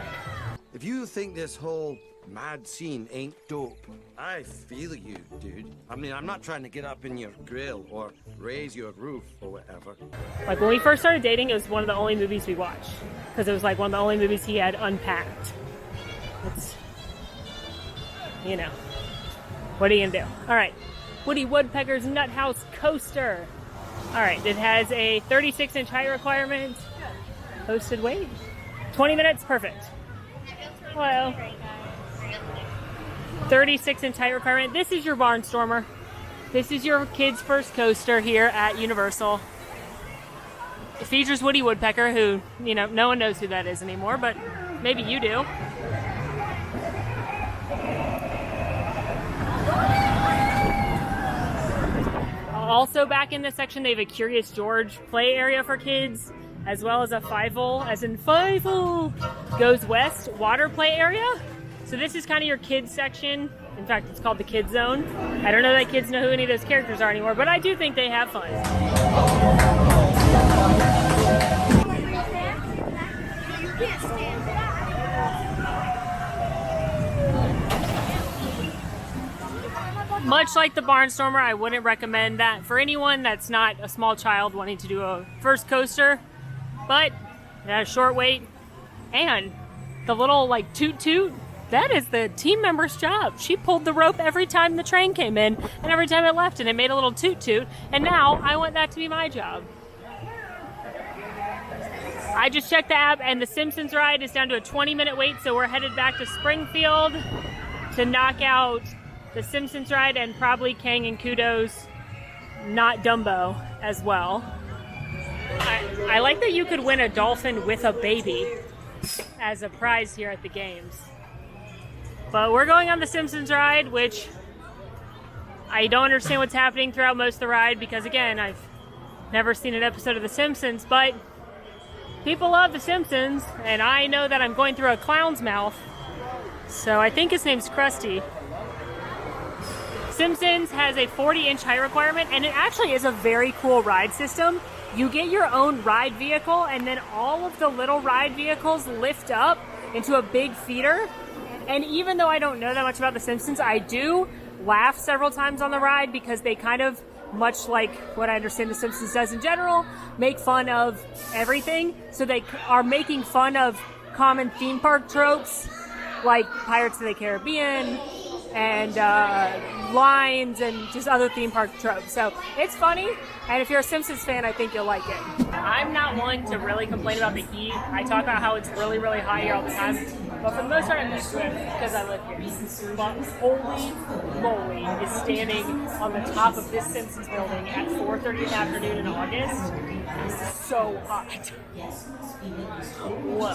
If you think this whole mad scene ain't dope, I feel you, dude. I mean, I'm not trying to get up in your grill or raise your roof or whatever. Like, when we first started dating, it was one of the only movies we watched. Because it was like one of the only movies he had unpacked. It's, you know, what are you gonna do? All right. Woody Woodpecker's Nut House Coaster. All right, it has a 36-inch height requirement. Posted weight. 20 minutes, perfect. Hello. 36-inch height requirement. This is your Barnstormer. This is your kid's first coaster here at Universal. It features Woody Woodpecker, who, you know, no one knows who that is anymore, but maybe you do. Also back in this section, they have a Curious George play area for kids, as well as a Fievel, as in Fievel Goes West water play area. So this is kind of your kids section. In fact, it's called the kids zone. I don't know that kids know who any of those characters are anymore, but I do think they have fun. Much like the Barnstormer, I wouldn't recommend that for anyone that's not a small child wanting to do a first coaster, but it has a short wait, and the little like toot toot, that is the team member's job. She pulled the rope every time the train came in and every time it left, and it made a little toot toot, and now I want that to be my job. I just checked the app, and the Simpsons ride is down to a 20-minute wait, so we're headed back to Springfield to knock out the Simpsons ride and probably Kang and Kudo's Not Dumbo as well. I like that you could win a dolphin with a baby as a prize here at the games. But we're going on the Simpsons ride, which I don't understand what's happening throughout most of the ride because, again, I've never seen an episode of The Simpsons, but people love The Simpsons, and I know that I'm going through a clown's mouth, so I think his name's Krusty. Simpsons has a 40-inch height requirement, and it actually is a very cool ride system. You get your own ride vehicle, and then all of the little ride vehicles lift up into a big feeder. And even though I don't know that much about The Simpsons, I do laugh several times on the ride because they kind of, much like what I understand The Simpsons does in general, make fun of everything. So they are making fun of common theme park tropes like Pirates of the Caribbean and lines and just other theme park tropes. So it's funny, and if you're a Simpsons fan, I think you'll like it. I'm not one to really complain about the heat. I talk about how it's really, really hot here all the time, but for the most part I'm used to it because I live here. But holy moly is standing on the top of this Simpsons building at 4:30 in the afternoon in August. It's so hot. Whoa.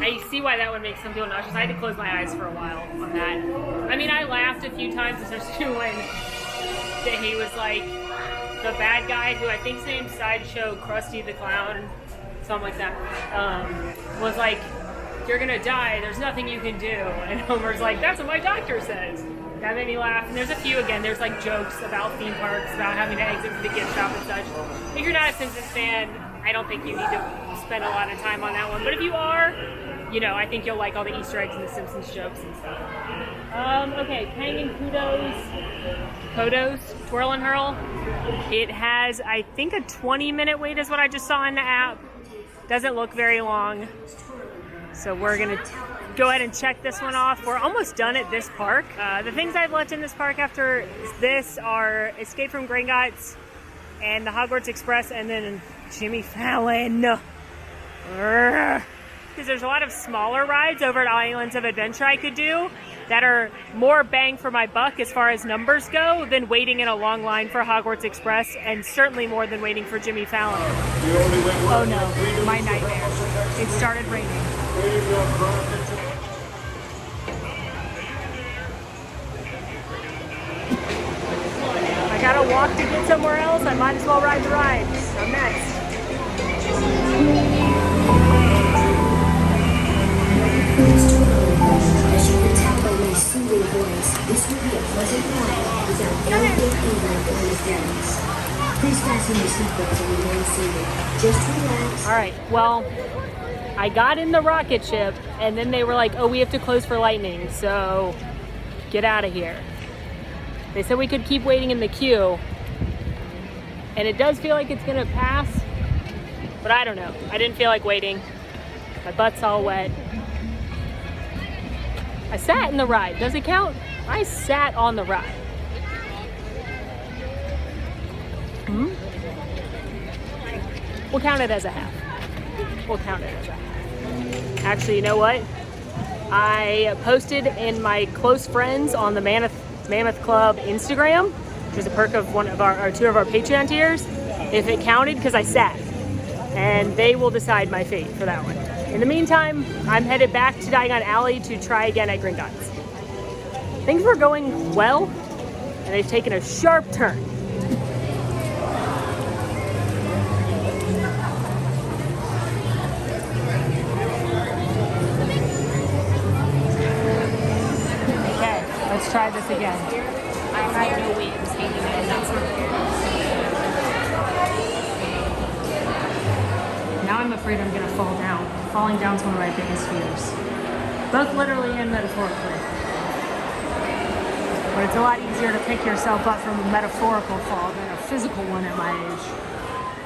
I see why that would make some people nauseous. I had to close my eyes for a while on that. I mean, I laughed a few times, especially when he was like the bad guy, who I think's named Sideshow Krusty the Clown, something like that, was like, "You're gonna die, there's nothing you can do." And Homer's like, "That's what my doctor says." That made me laugh. And there's a few, again, there's like jokes about theme parks, about having to exit to the gift shop and such. If you're not a Simpsons fan, I don't think you need to spend a lot of time on that one. But if you are, you know, I think you'll like all the Easter eggs and the Simpsons jokes and stuff. Okay, Kang and Kudo's Twirl and Hurl. It has, I think, a 20-minute wait is what I just saw in the app. Doesn't look very long. So we're going to go ahead and check this one off. We're almost done at this park. The things I've left in this park after this are Escape from Gringotts and the Hogwarts Express, and then Jimmy Fallon. Because there's a lot of smaller rides over at Islands of Adventure I could do that are more bang for my buck as far as numbers go than waiting in a long line for Hogwarts Express, and certainly more than waiting for Jimmy Fallon. Oh no, my nightmare. It started raining. I gotta walk to get somewhere else. I might as well ride the ride. I'm next. As you can tell by my soothing voice, this will be a pleasant ride without any feeling of interference. Please fasten your seatbelts and remain seated. Just relax. All right, well, I got in the rocket ship, and then they were like, "Oh, we have to close for lightning, so get out of here." They said we could keep waiting in the queue, and it does feel like it's gonna pass, but I don't know. I didn't feel like waiting. My butt's all wet. I sat in the ride. Does it count? I sat on the ride. We'll count it as a half. We'll count it as a half. Actually, you know what? I posted in my close friends on the Mammoth Club Instagram, which is a perk of one of our two of our Patreon tiers, if it counted, because I sat. And they will decide my fate for that one. In the meantime, I'm headed back to Diagon Alley to try again at Gringotts. Things were going well, and they've taken a sharp turn. again. I have no wings hanging in. That's not fair. Now I'm afraid I'm gonna fall down. Falling down's one of my biggest fears. Both literally and metaphorically. But it's a lot easier to pick yourself up from a metaphorical fall than a physical one at my age.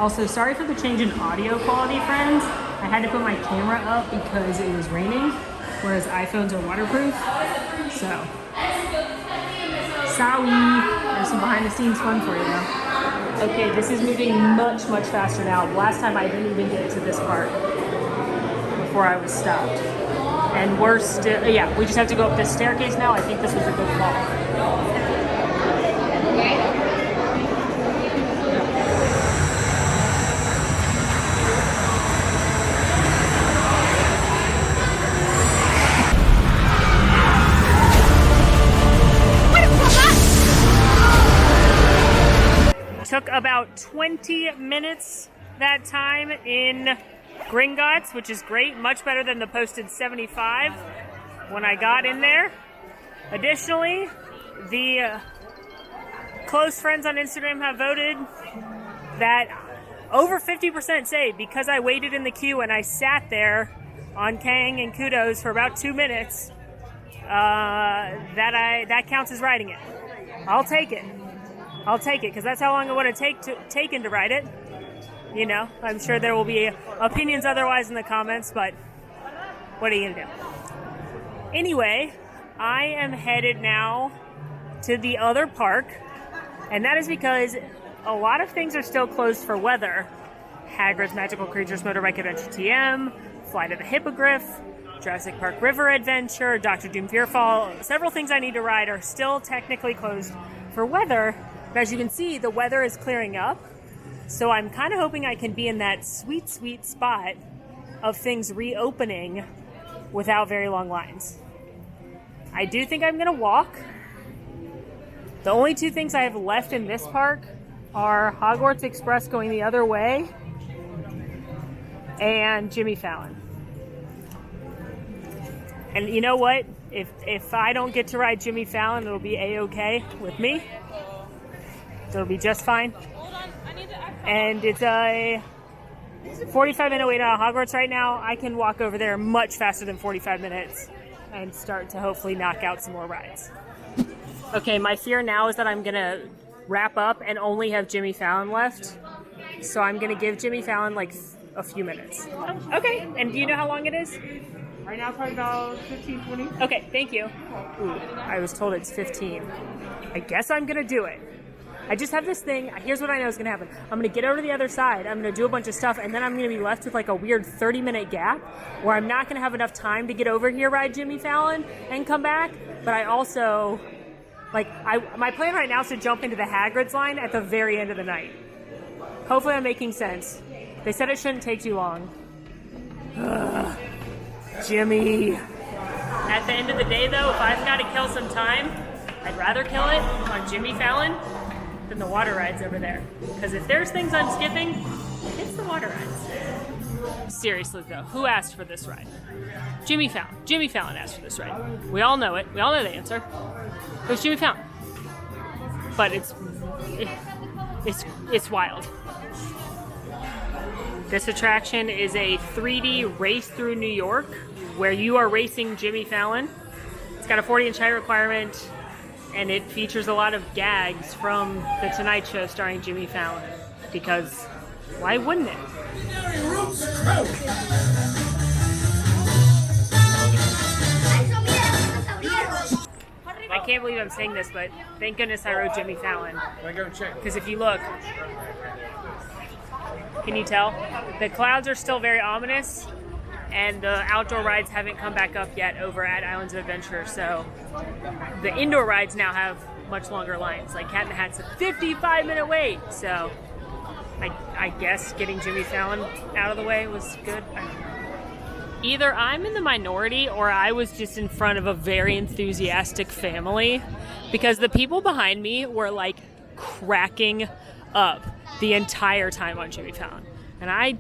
Also, sorry for the change in audio quality, friends. I had to put my camera up because it was raining, whereas iPhones are waterproof. So, sorry. There's some behind the scenes fun for you though. Okay, this is moving much, much faster now. Last time I didn't even get to this part before I was stopped. And we're still, yeah, we just have to go up this staircase now. I think this was a good call. Took about 20 minutes that time in Gringotts, which is great, much better than the posted 75 when I got in there. Additionally, the close friends on Instagram have voted that over 50% say because I waited in the queue and I sat there on Kang and Kudos for about 2 minutes, that counts as riding it. I'll take it. I'll take it because that's how long it would have taken to ride it. You know, I'm sure there will be opinions otherwise in the comments, but what are you gonna do? Anyway, I am headed now to the other park, and that is because a lot of things are still closed for weather. Hagrid's Magical Creatures Motorbike Adventure TM, Flight of the Hippogriff, Jurassic Park River Adventure, Dr. Doom Fearfall. Several things I need to ride are still technically closed for weather. But as you can see, the weather is clearing up. So I'm kind of hoping I can be in that sweet, sweet spot of things reopening without very long lines. I do think I'm going to walk. The only two things I have left in this park are Hogwarts Express going the other way and Jimmy Fallon. And you know what? If I don't get to ride Jimmy Fallon, it'll be A-okay with me. It'll be just fine. And it's a 45-minute wait out of Hogwarts right now. I can walk over there much faster than 45 minutes and start to hopefully knock out some more rides. Okay, my fear now is that I'm going to wrap up and only have Jimmy Fallon left. So I'm going to give Jimmy Fallon like a few minutes. Okay, and do you know how long it is? Right now, probably about 15, 20. Okay, thank you. Ooh, I was told it's 15. I guess I'm going to do it. I just have this thing. Here's what I know is going to happen. I'm going to get over to the other side. I'm going to do a bunch of stuff, and then I'm going to be left with like a weird 30-minute gap where I'm not going to have enough time to get over here, ride Jimmy Fallon, and come back. But I also, my plan right now is to jump into the Hagrid's line at the very end of the night. Hopefully I'm making sense. They said it shouldn't take too long. Ugh. Jimmy. At the end of the day, though, if I've got to kill some time, I'd rather kill it on Jimmy Fallon than the water rides over there. Because if there's things I'm skipping, it's the water rides. Seriously, though, who asked for this ride? Jimmy Fallon. Jimmy Fallon asked for this ride. We all know it. We all know the answer. It was Jimmy Fallon. But it's wild. This attraction is a 3D race through New York where you are racing Jimmy Fallon. It's got a 40-inch height requirement, and it features a lot of gags from The Tonight Show starring Jimmy Fallon. Because why wouldn't it? I can't believe I'm saying this, but thank goodness I rode Jimmy Fallon. Because if you look, can you tell? The clouds are still very ominous, and the outdoor rides haven't come back up yet over at Islands of Adventure, so the indoor rides now have much longer lines. Like Cat in the Hat's a 55-minute wait, so I guess getting Jimmy Fallon out of the way was good. Either I'm in the minority or I was just in front of a very enthusiastic family, because the people behind me were like cracking up the entire time on Jimmy Fallon. And I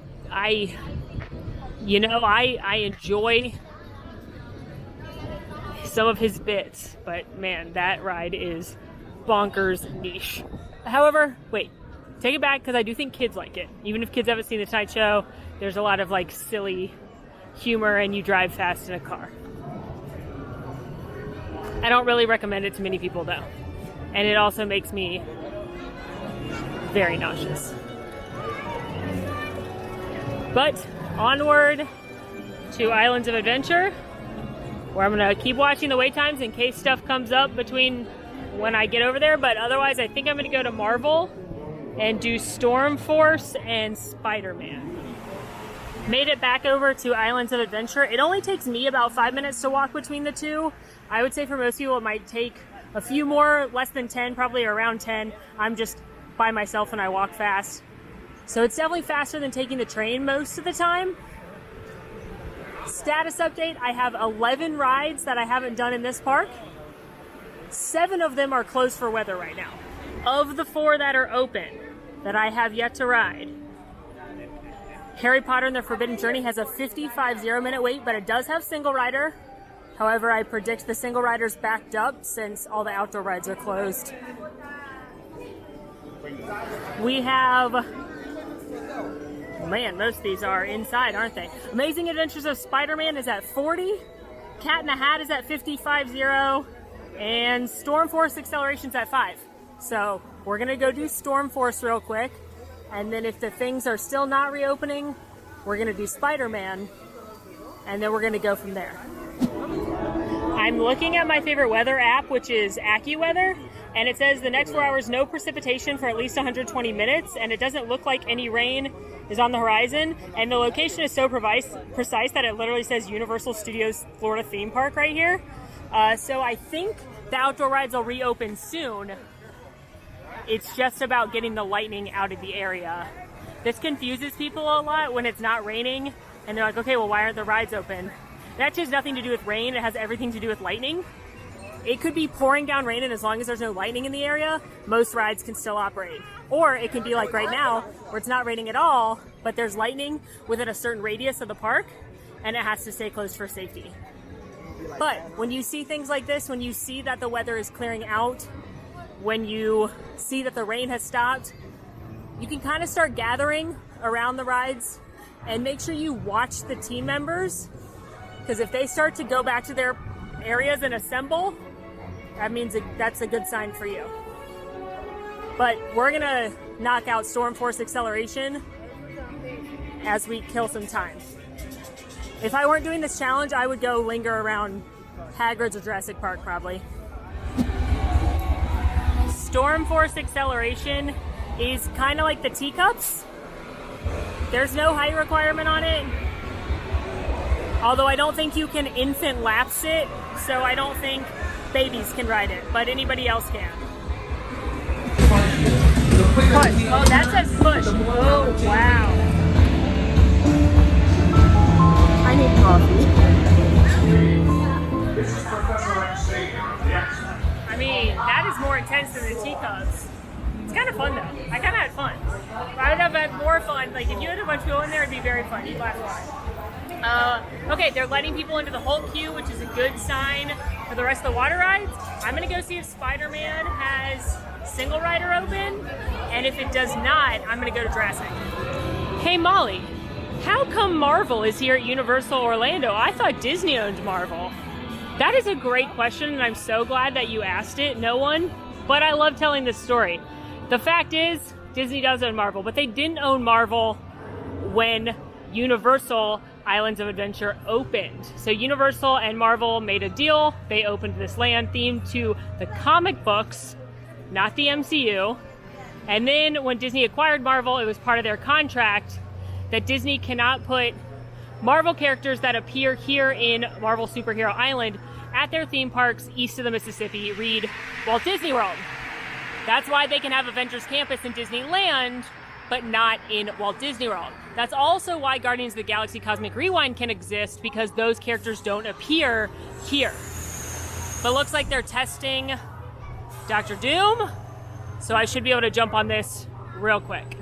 some of his bits, but man, that ride is bonkers niche. However, wait, take it back, because I do think kids like it. Even if kids haven't seen The Tonight Show, there's a lot of like silly humor and you drive fast in a car. I don't really recommend it to many people though. And it also makes me very nauseous. But onward to Islands of Adventure, where I'm gonna keep watching the wait times in case stuff comes up between when I get over there. But otherwise, I think I'm gonna go to Marvel and do Storm Force and Spider-Man. Made it back over to Islands of Adventure. It only takes me about 5 minutes to walk between the two. I would say for most people it might take a few more, less than 10, probably around 10. I'm just by myself and I walk fast. So it's definitely faster than taking the train most of the time. Status update, I have 11 rides that I haven't done in this park. 7 of them are closed for weather right now. Of the 4 that are open, that I have yet to ride, Harry Potter and the Forbidden Journey has a 55-minute wait, but it does have single rider. However, I predict the single rider's backed up since all the outdoor rides are closed. We have, oh man, most of these are inside, aren't they? Amazing Adventures of Spider-Man is at 40. Cat in the Hat is at 55.0. And Storm Force Acceleration's at 5. So we're gonna go do Storm Force real quick. And then if the things are still not reopening, we're gonna do Spider-Man. And then we're gonna go from there. I'm looking at my favorite weather app, which is AccuWeather. And it says the next 4 hours, no precipitation for at least 120 minutes. And it doesn't look like any rain is on the horizon. And the location is so precise that it literally says Universal Studios Florida Theme Park right here. So I think the outdoor rides will reopen soon. It's just about getting the lightning out of the area. This confuses people a lot when it's not raining and they're like, okay, well, why aren't the rides open? That has nothing to do with rain. It has everything to do with lightning. It could be pouring down rain, and as long as there's no lightning in the area, most rides can still operate. Or it can be like right now, where it's not raining at all, but there's lightning within a certain radius of the park, and it has to stay closed for safety. But when you see things like this, when you see that the weather is clearing out, when you see that the rain has stopped, you can kind of start gathering around the rides and make sure you watch the team members, because if they start to go back to their areas and assemble, that means that's a good sign for you. But we're gonna knock out Storm Force Acceleration as we kill some time. If I weren't doing this challenge, I would go linger around Hagrid's or Jurassic Park probably. Storm Force Acceleration is kind of like the teacups. There's no height requirement on it. Although I don't think you can infant lapse it, so I don't think babies can ride it, but anybody else can. Push. Oh, that says push. Oh, wow. I need coffee. I mean, that is more intense than the teacups. It's kind of fun, though. I kind of had fun. I would have had more fun. Like, if you had a bunch of people in there, it'd be very fun. You'd laugh a lot. Okay, they're letting people into the Hulk queue, which is a good sign for the rest of the water rides. I'm gonna go see if Spider-Man has single rider open, and if it does not, I'm gonna go to Jurassic. Hey Molly, how come Marvel is here at Universal Orlando? I thought Disney owned Marvel. That is a great question, and I'm so glad that you asked it. No one, but I love telling this story. The fact is, Disney does own Marvel, but they didn't own Marvel when Universal Islands of Adventure opened. So Universal and Marvel made a deal. They opened this land themed to the comic books, not the MCU. And then when Disney acquired Marvel, it was part of their contract that Disney cannot put Marvel characters that appear here in Marvel Superhero Island at their theme parks east of the Mississippi, read Walt Disney World. That's why they can have Avengers Campus in Disneyland, but not in Walt Disney World. That's also why Guardians of the Galaxy Cosmic Rewind can exist, because those characters don't appear here. But looks like they're testing Dr. Doom, so I should be able to jump on this real quick.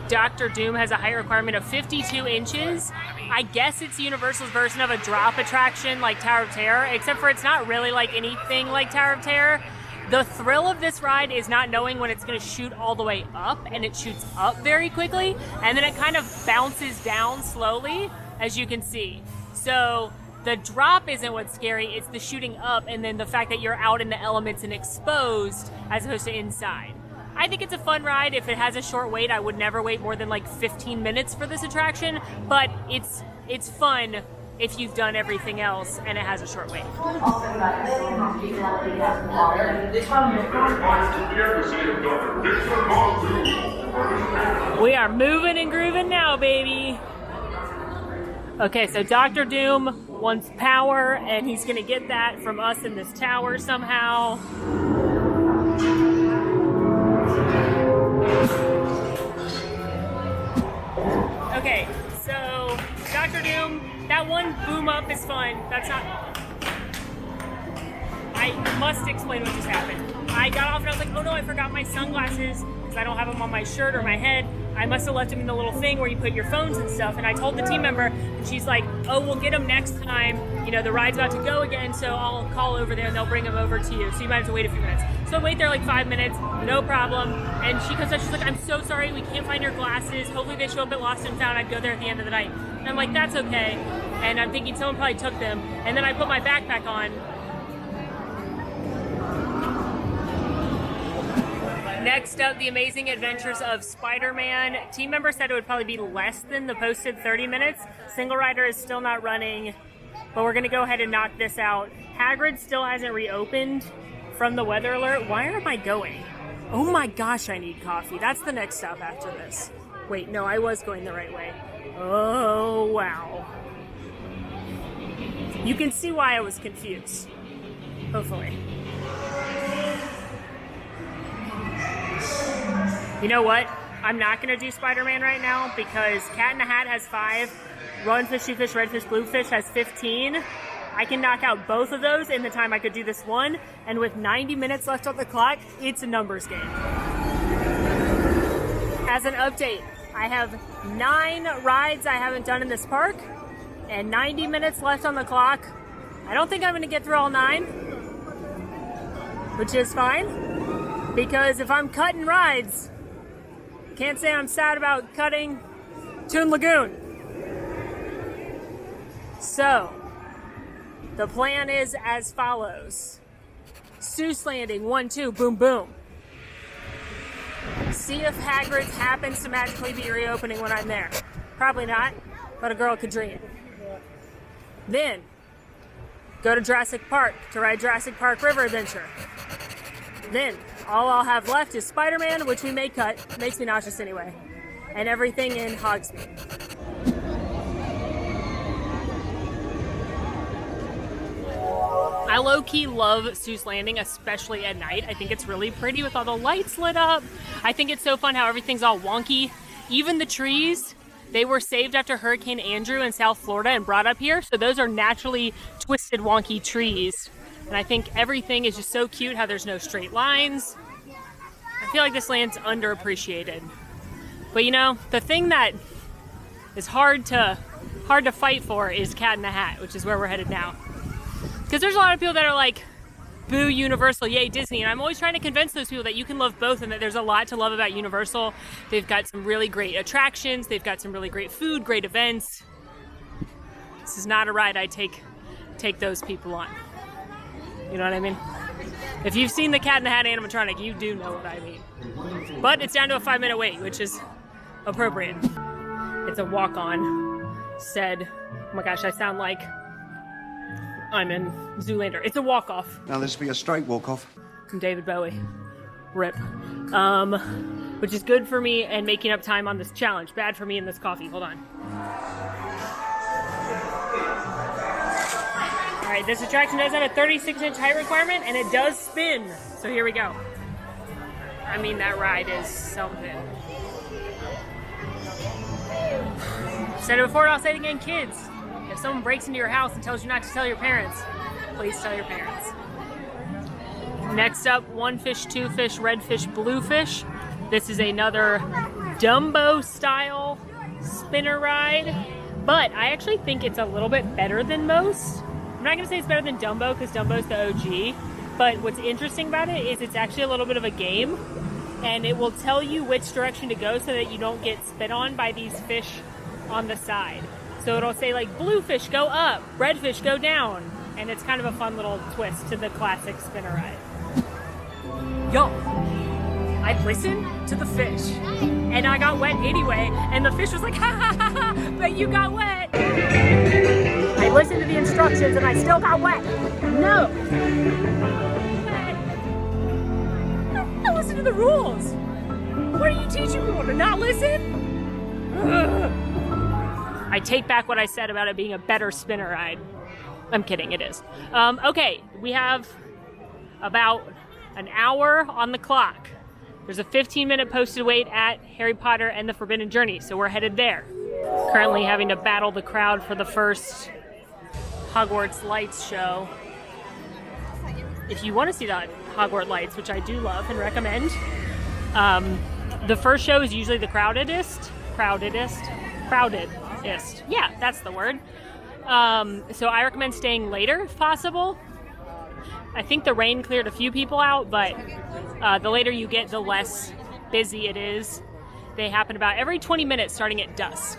Dr. Doom has a height requirement of 52 inches. I guess it's Universal's version of a drop attraction like Tower of Terror, except for it's not really like anything like Tower of Terror. The thrill of this ride is not knowing when it's going to shoot all the way up, and it shoots up very quickly, and then it kind of bounces down slowly, as you can see. So the drop isn't what's scary, it's the shooting up, and then the fact that you're out in the elements and exposed as opposed to inside. I think it's a fun ride. If it has a short wait, I would never wait more than like 15 minutes for this attraction, but it's fun if you've done everything else and it has a short wait. We are moving and grooving now, baby. Okay, so Dr. Doom wants power, and he's gonna get that from us in this tower somehow. Okay, so Dr. Doom, that one boom up is fun. That's not... I must explain what just happened. I got off and I was like, oh no, I forgot my sunglasses because I don't have them on my shirt or my head. I must have left them in the little thing where you put your phones and stuff. And I told the team member, and she's like, oh, we'll get them next time. You know, the ride's about to go again, so I'll call over there and they'll bring them over to you. So you might have to wait a few minutes. So I wait there like 5 minutes, no problem. And she comes up, she's like, I'm so sorry, we can't find your glasses. Hopefully they show up at Lost and Found. I'd go there at the end of the night. And I'm like, that's okay. And I'm thinking someone probably took them. And then I put my backpack on. Next up, The Amazing Adventures of Spider-Man. Team member said it would probably be less than the posted 30 minutes. Single rider is still not running, but we're gonna go ahead and knock this out. Hagrid still hasn't reopened from the weather alert. Where am I going? Oh my gosh, I need coffee. That's the next stop after this. Wait, no, I was going the right way. Oh, wow. You can see why I was confused. Hopefully. You know what? I'm not going to do Spider-Man right now because Cat in the Hat has 5, Rowan Fish, Shoe Fish, Red Fish, Blue Fish has 15. I can knock out both of those in the time I could do this one, and with 90 minutes left on the clock, it's a numbers game. As an update, I have 9 rides I haven't done in this park, and 90 minutes left on the clock. I don't think I'm going to get through all 9, which is fine, because if I'm cutting rides, can't say I'm sad about cutting Toon Lagoon. So, the plan is as follows. Seuss Landing, 1, 2, boom, boom. See if Hagrid's happens to magically be reopening when I'm there. Probably not, but a girl could dream. Then, go to Jurassic Park to ride Jurassic Park River Adventure. Then, all I'll have left is Spider-Man, which we may cut. Makes me nauseous anyway. And everything in Hogsmeade. I low-key love Seuss Landing, especially at night. I think it's really pretty with all the lights lit up. I think it's so fun how everything's all wonky. Even the trees, they were saved after Hurricane Andrew in South Florida and brought up here. So those are naturally twisted, wonky trees. And I think everything is just so cute how there's no straight lines. I feel like this land's underappreciated. But you know, the thing that is hard to fight for is Cat in the Hat, which is where we're headed now. Because there's a lot of people that are like, boo Universal, yay Disney. And I'm always trying to convince those people that you can love both and that there's a lot to love about Universal. They've got some really great attractions. They've got some really great food, great events. This is not a ride I take those people on. You know what I mean? If you've seen the Cat in the Hat animatronic, you do know what I mean. But it's down to a 5-minute wait, which is appropriate. It's a walk-on. Said, oh my gosh, I sound like I'm in Zoolander. It's a walk-off. Now this will be a straight walk-off. From David Bowie. Rip. Which is good for me and making up time on this challenge. Bad for me in this coffee. Hold on. Alright, this attraction does have a 36-inch height requirement, and it does spin. So here we go. I mean, that ride is something. Said it before, I'll say it again, kids. If someone breaks into your house and tells you not to tell your parents, please tell your parents. Next up, 1 fish, 2 fish, red fish, blue fish. This is another Dumbo style spinner ride, but I actually think it's a little bit better than most. I'm not gonna say it's better than Dumbo because Dumbo's the OG, but what's interesting about it is it's actually a little bit of a game, and it will tell you which direction to go so that you don't get spit on by these fish on the side. So it'll say like blue fish go up, red fish go down, and it's kind of a fun little twist to the classic spinner ride. Yo, I listened to the fish, and I got wet anyway, and the fish was like, ha ha ha ha, but you got wet. I listened to the instructions and I still got wet. No. I listen to the rules. What are you teaching people to not listen? Ugh. I take back what I said about it being a better spinner ride. I'm kidding, it is. Okay, we have about an hour on the clock. There's a 15-minute posted wait at Harry Potter and the Forbidden Journey, so we're headed there. Currently having to battle the crowd for the first Hogwarts Lights show. If you want to see the Hogwarts Lights, which I do love and recommend, the first show is usually the crowdedest. Yeah, that's the word. So I recommend staying later if possible. I think the rain cleared a few people out, but the later you get, the less busy it is. They happen about every 20 minutes starting at dusk.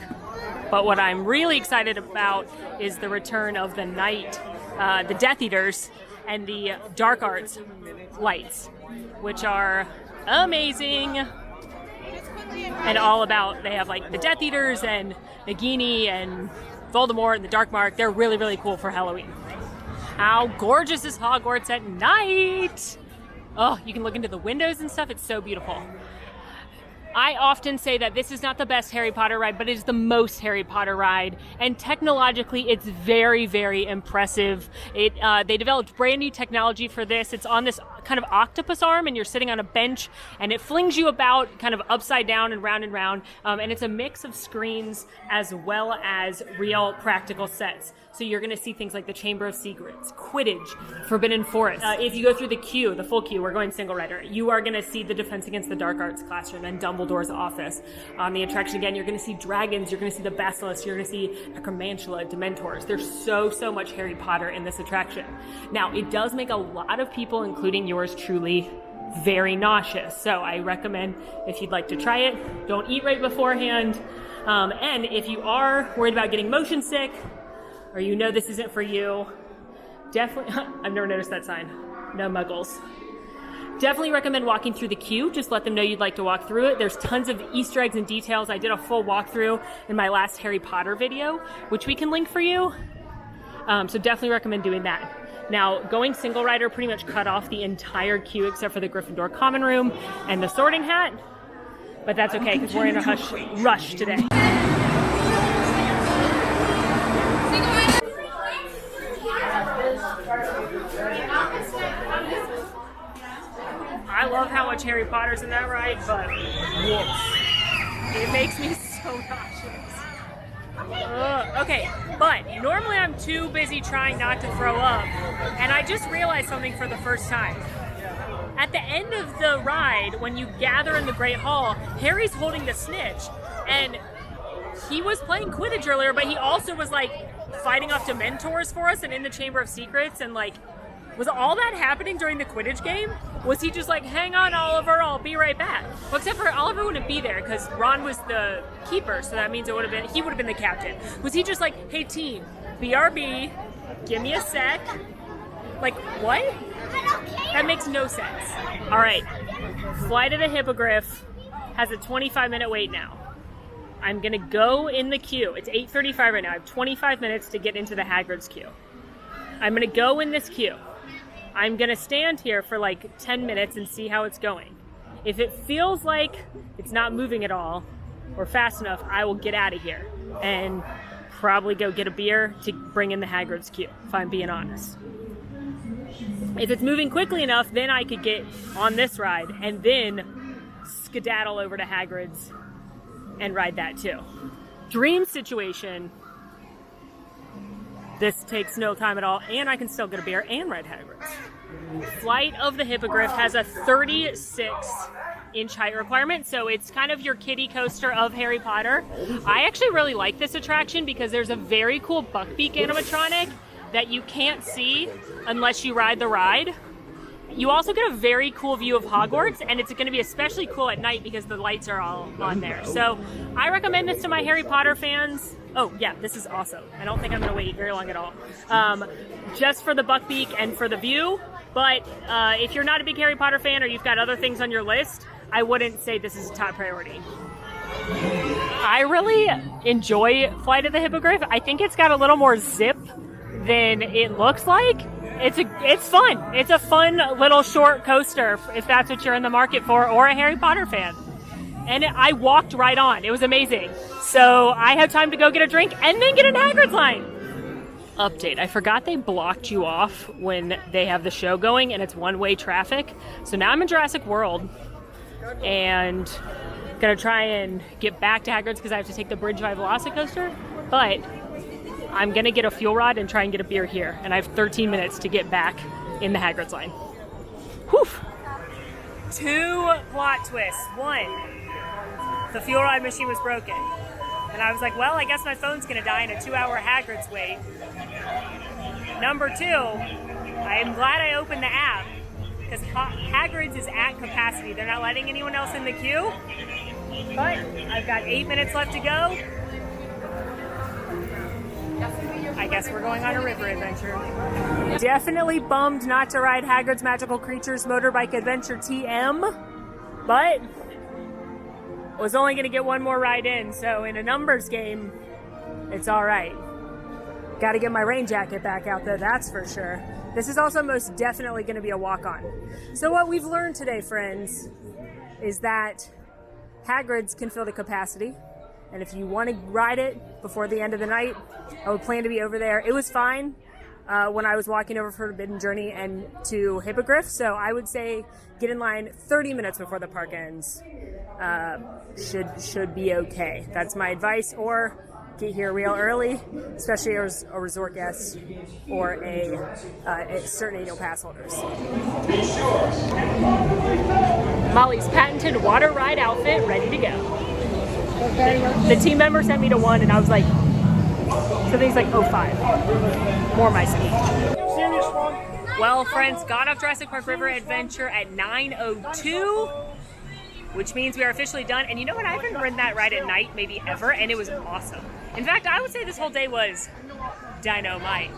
But what I'm really excited about is the return of the night, the Death Eaters, and the Dark Arts lights, which are amazing. And all about, they have like the Death Eaters and Nagini and Voldemort and the Dark Mark. They're really, really cool for Halloween. How gorgeous is Hogwarts at night? Oh, you can look into the windows and stuff. It's so beautiful. I often say that this is not the best Harry Potter ride, but it is the most Harry Potter ride. And technologically, it's very, very impressive. They developed brand new technology for this. It's on this kind of octopus arm, and you're sitting on a bench, and it flings you about kind of upside down and round and round. And it's a mix of screens as well as real practical sets. So you're going to see things like the Chamber of Secrets, Quidditch, Forbidden Forest. If you go through the queue, the full queue, we're going single rider, you are going to see the Defense Against the Dark Arts classroom and Dumbledore's office. On the attraction again, you're going to see dragons, you're going to see the basilisk, you're going to see Necromantula, Dementors. There's so much Harry Potter in this attraction. Now, it does make a lot of people, including yours truly, very nauseous. So I recommend, if you'd like to try it, don't eat right beforehand. And if you are worried about getting motion sick, or you know this isn't for you, definitely, I've never noticed that sign, no muggles. Definitely recommend walking through the queue. Just let them know you'd like to walk through it. There's tons of Easter eggs and details. I did a full walkthrough in my last Harry Potter video, which we can link for you. So definitely recommend doing that. Now, going single rider pretty much cut off the entire queue except for the Gryffindor common room and the sorting hat. But that's okay, because we're in a rush today. I love how much Harry Potter's in that ride, but whoops, it makes me so nauseous. Okay, but normally I'm too busy trying not to throw up, and I just realized something for the first time. At the end of the ride, when you gather in the Great Hall, Harry's holding the snitch, and he was playing Quidditch earlier, but he also was like fighting off Dementors for us and in the Chamber of Secrets, and like, was all that happening during the Quidditch game? Was he just like, hang on, Oliver, I'll be right back? Well, except for Oliver wouldn't be there because Ron was the keeper, so that means he would have been the captain. Was he just like, hey team, BRB, give me a sec? Like, what? That makes no sense. All right, Flight of the Hippogriff has a 25-minute wait now. I'm gonna go in the queue. It's 8:35 right now. I have 25 minutes to get into the Hagrid's queue. I'm gonna go in this queue. I'm gonna stand here for like 10 minutes and see how it's going. If it feels like it's not moving at all or fast enough, I will get out of here and probably go get a beer to bring in the Hagrid's queue, if I'm being honest. If it's moving quickly enough, then I could get on this ride and then skedaddle over to Hagrid's and ride that too. Dream situation, this takes no time at all, and I can still get a beer and ride Hagrid's. Flight of the Hippogriff has a 36 inch height requirement, so it's kind of your kiddie coaster of Harry Potter. I actually really like this attraction because there's a very cool Buckbeak animatronic that you can't see unless you ride the ride. You also get a very cool view of Hogwarts, and it's going to be especially cool at night because the lights are all on there. So I recommend this to my Harry Potter fans. Oh yeah, this is awesome. I don't think I'm going to wait very long at all. Just for the Buckbeak and for the view. But if you're not a big Harry Potter fan or you've got other things on your list, I wouldn't say this is a top priority. I really enjoy Flight of the Hippogriff. I think it's got a little more zip than it looks like. It's fun. It's a fun little short coaster if that's what you're in the market for or a Harry Potter fan. And I walked right on. It was amazing. So I have time to go get a drink and then get in Hagrid's line. Update. I forgot they blocked you off when they have the show going and it's one-way traffic. So now I'm in Jurassic World and gonna try and get back to Hagrid's because I have to take the Bridge by Velocicoaster. But I'm gonna get a fuel rod and try and get a beer here. And I have 13 minutes to get back in the Hagrid's line. Whew. 2 plot twists. 1, the fuel rod machine was broken. And I was like, well, I guess my phone's gonna die in a 2-hour Hagrid's wait. Number 2, I am glad I opened the app because Hagrid's is at capacity. They're not letting anyone else in the queue. But I've got 8 minutes left to go. I guess we're going on a river adventure. Definitely bummed not to ride Hagrid's Magical Creatures Motorbike Adventure TM, but was only going to get one more ride in, so in a numbers game, it's all right. Got to get my rain jacket back out though, that's for sure. This is also most definitely going to be a walk-on. So what we've learned today, friends, is that Hagrid's can fill to capacity. And if you want to ride it before the end of the night, I would plan to be over there. It was fine when I was walking over Forbidden Journey and to Hippogriff, so I would say get in line 30 minutes before the park ends. Should be okay. That's my advice. Or get here real early, especially as a resort guest or a certain annual pass holders. Molly's patented water ride outfit ready to go. The team member sent me to one, and I was like, something's like 05. More my speed. Well, friends, got off Jurassic Park River Adventure at 9:02, which means we are officially done. And you know what? I haven't ridden that ride at night, maybe ever, and it was awesome. In fact, I would say this whole day was dynamite.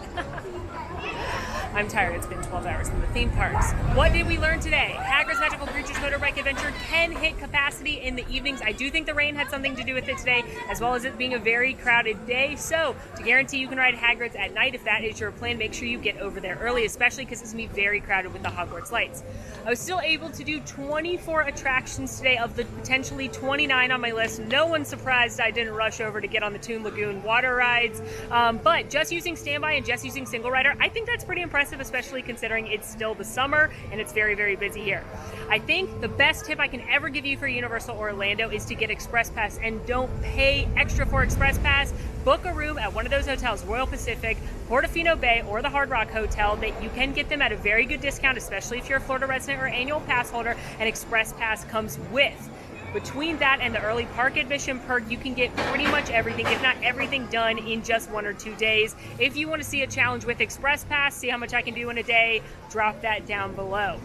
I'm tired. It's been 12 hours in the theme parks. What did we learn today? Hagrid's Magical Creatures Motorbike Adventure can hit capacity in the evenings. I do think the rain had something to do with it today, as well as it being a very crowded day. So to guarantee you can ride Hagrid's at night, if that is your plan, make sure you get over there early, especially because it's going to be very crowded with the Hogwarts lights. I was still able to do 24 attractions today of the potentially 29 on my list. No one's surprised I didn't rush over to get on the Toon Lagoon water rides. But just using standby and just using single rider, I think that's pretty impressive, especially considering it's still the summer and it's very, very busy here. I think the best tip I can ever give you for Universal Orlando is to get Express Pass, and don't pay extra for Express Pass. Book a room at one of those hotels, Royal Pacific, Portofino Bay, or the Hard Rock Hotel. That you can get them at a very good discount, especially if you're a Florida resident or annual pass holder, and Express Pass comes with. Between that and the early park admission perk, you can get pretty much everything, if not everything, done in just 1 or 2 days. If you want to see a challenge with Express Pass, see how much I can do in a day, drop that down below.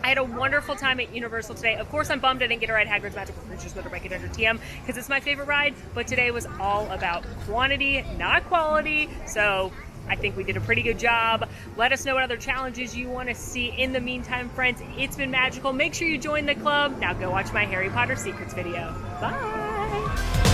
I had a wonderful time at Universal today. Of course, I'm bummed I didn't get to ride Hagrid's Magical Creatures Motorbike Adventure TM because it's my favorite ride, but today was all about quantity, not quality. So I think we did a pretty good job. Let us know what other challenges you want to see. In the meantime, friends, it's been magical. Make sure you join the club. Now go watch my Harry Potter Secrets video. Bye!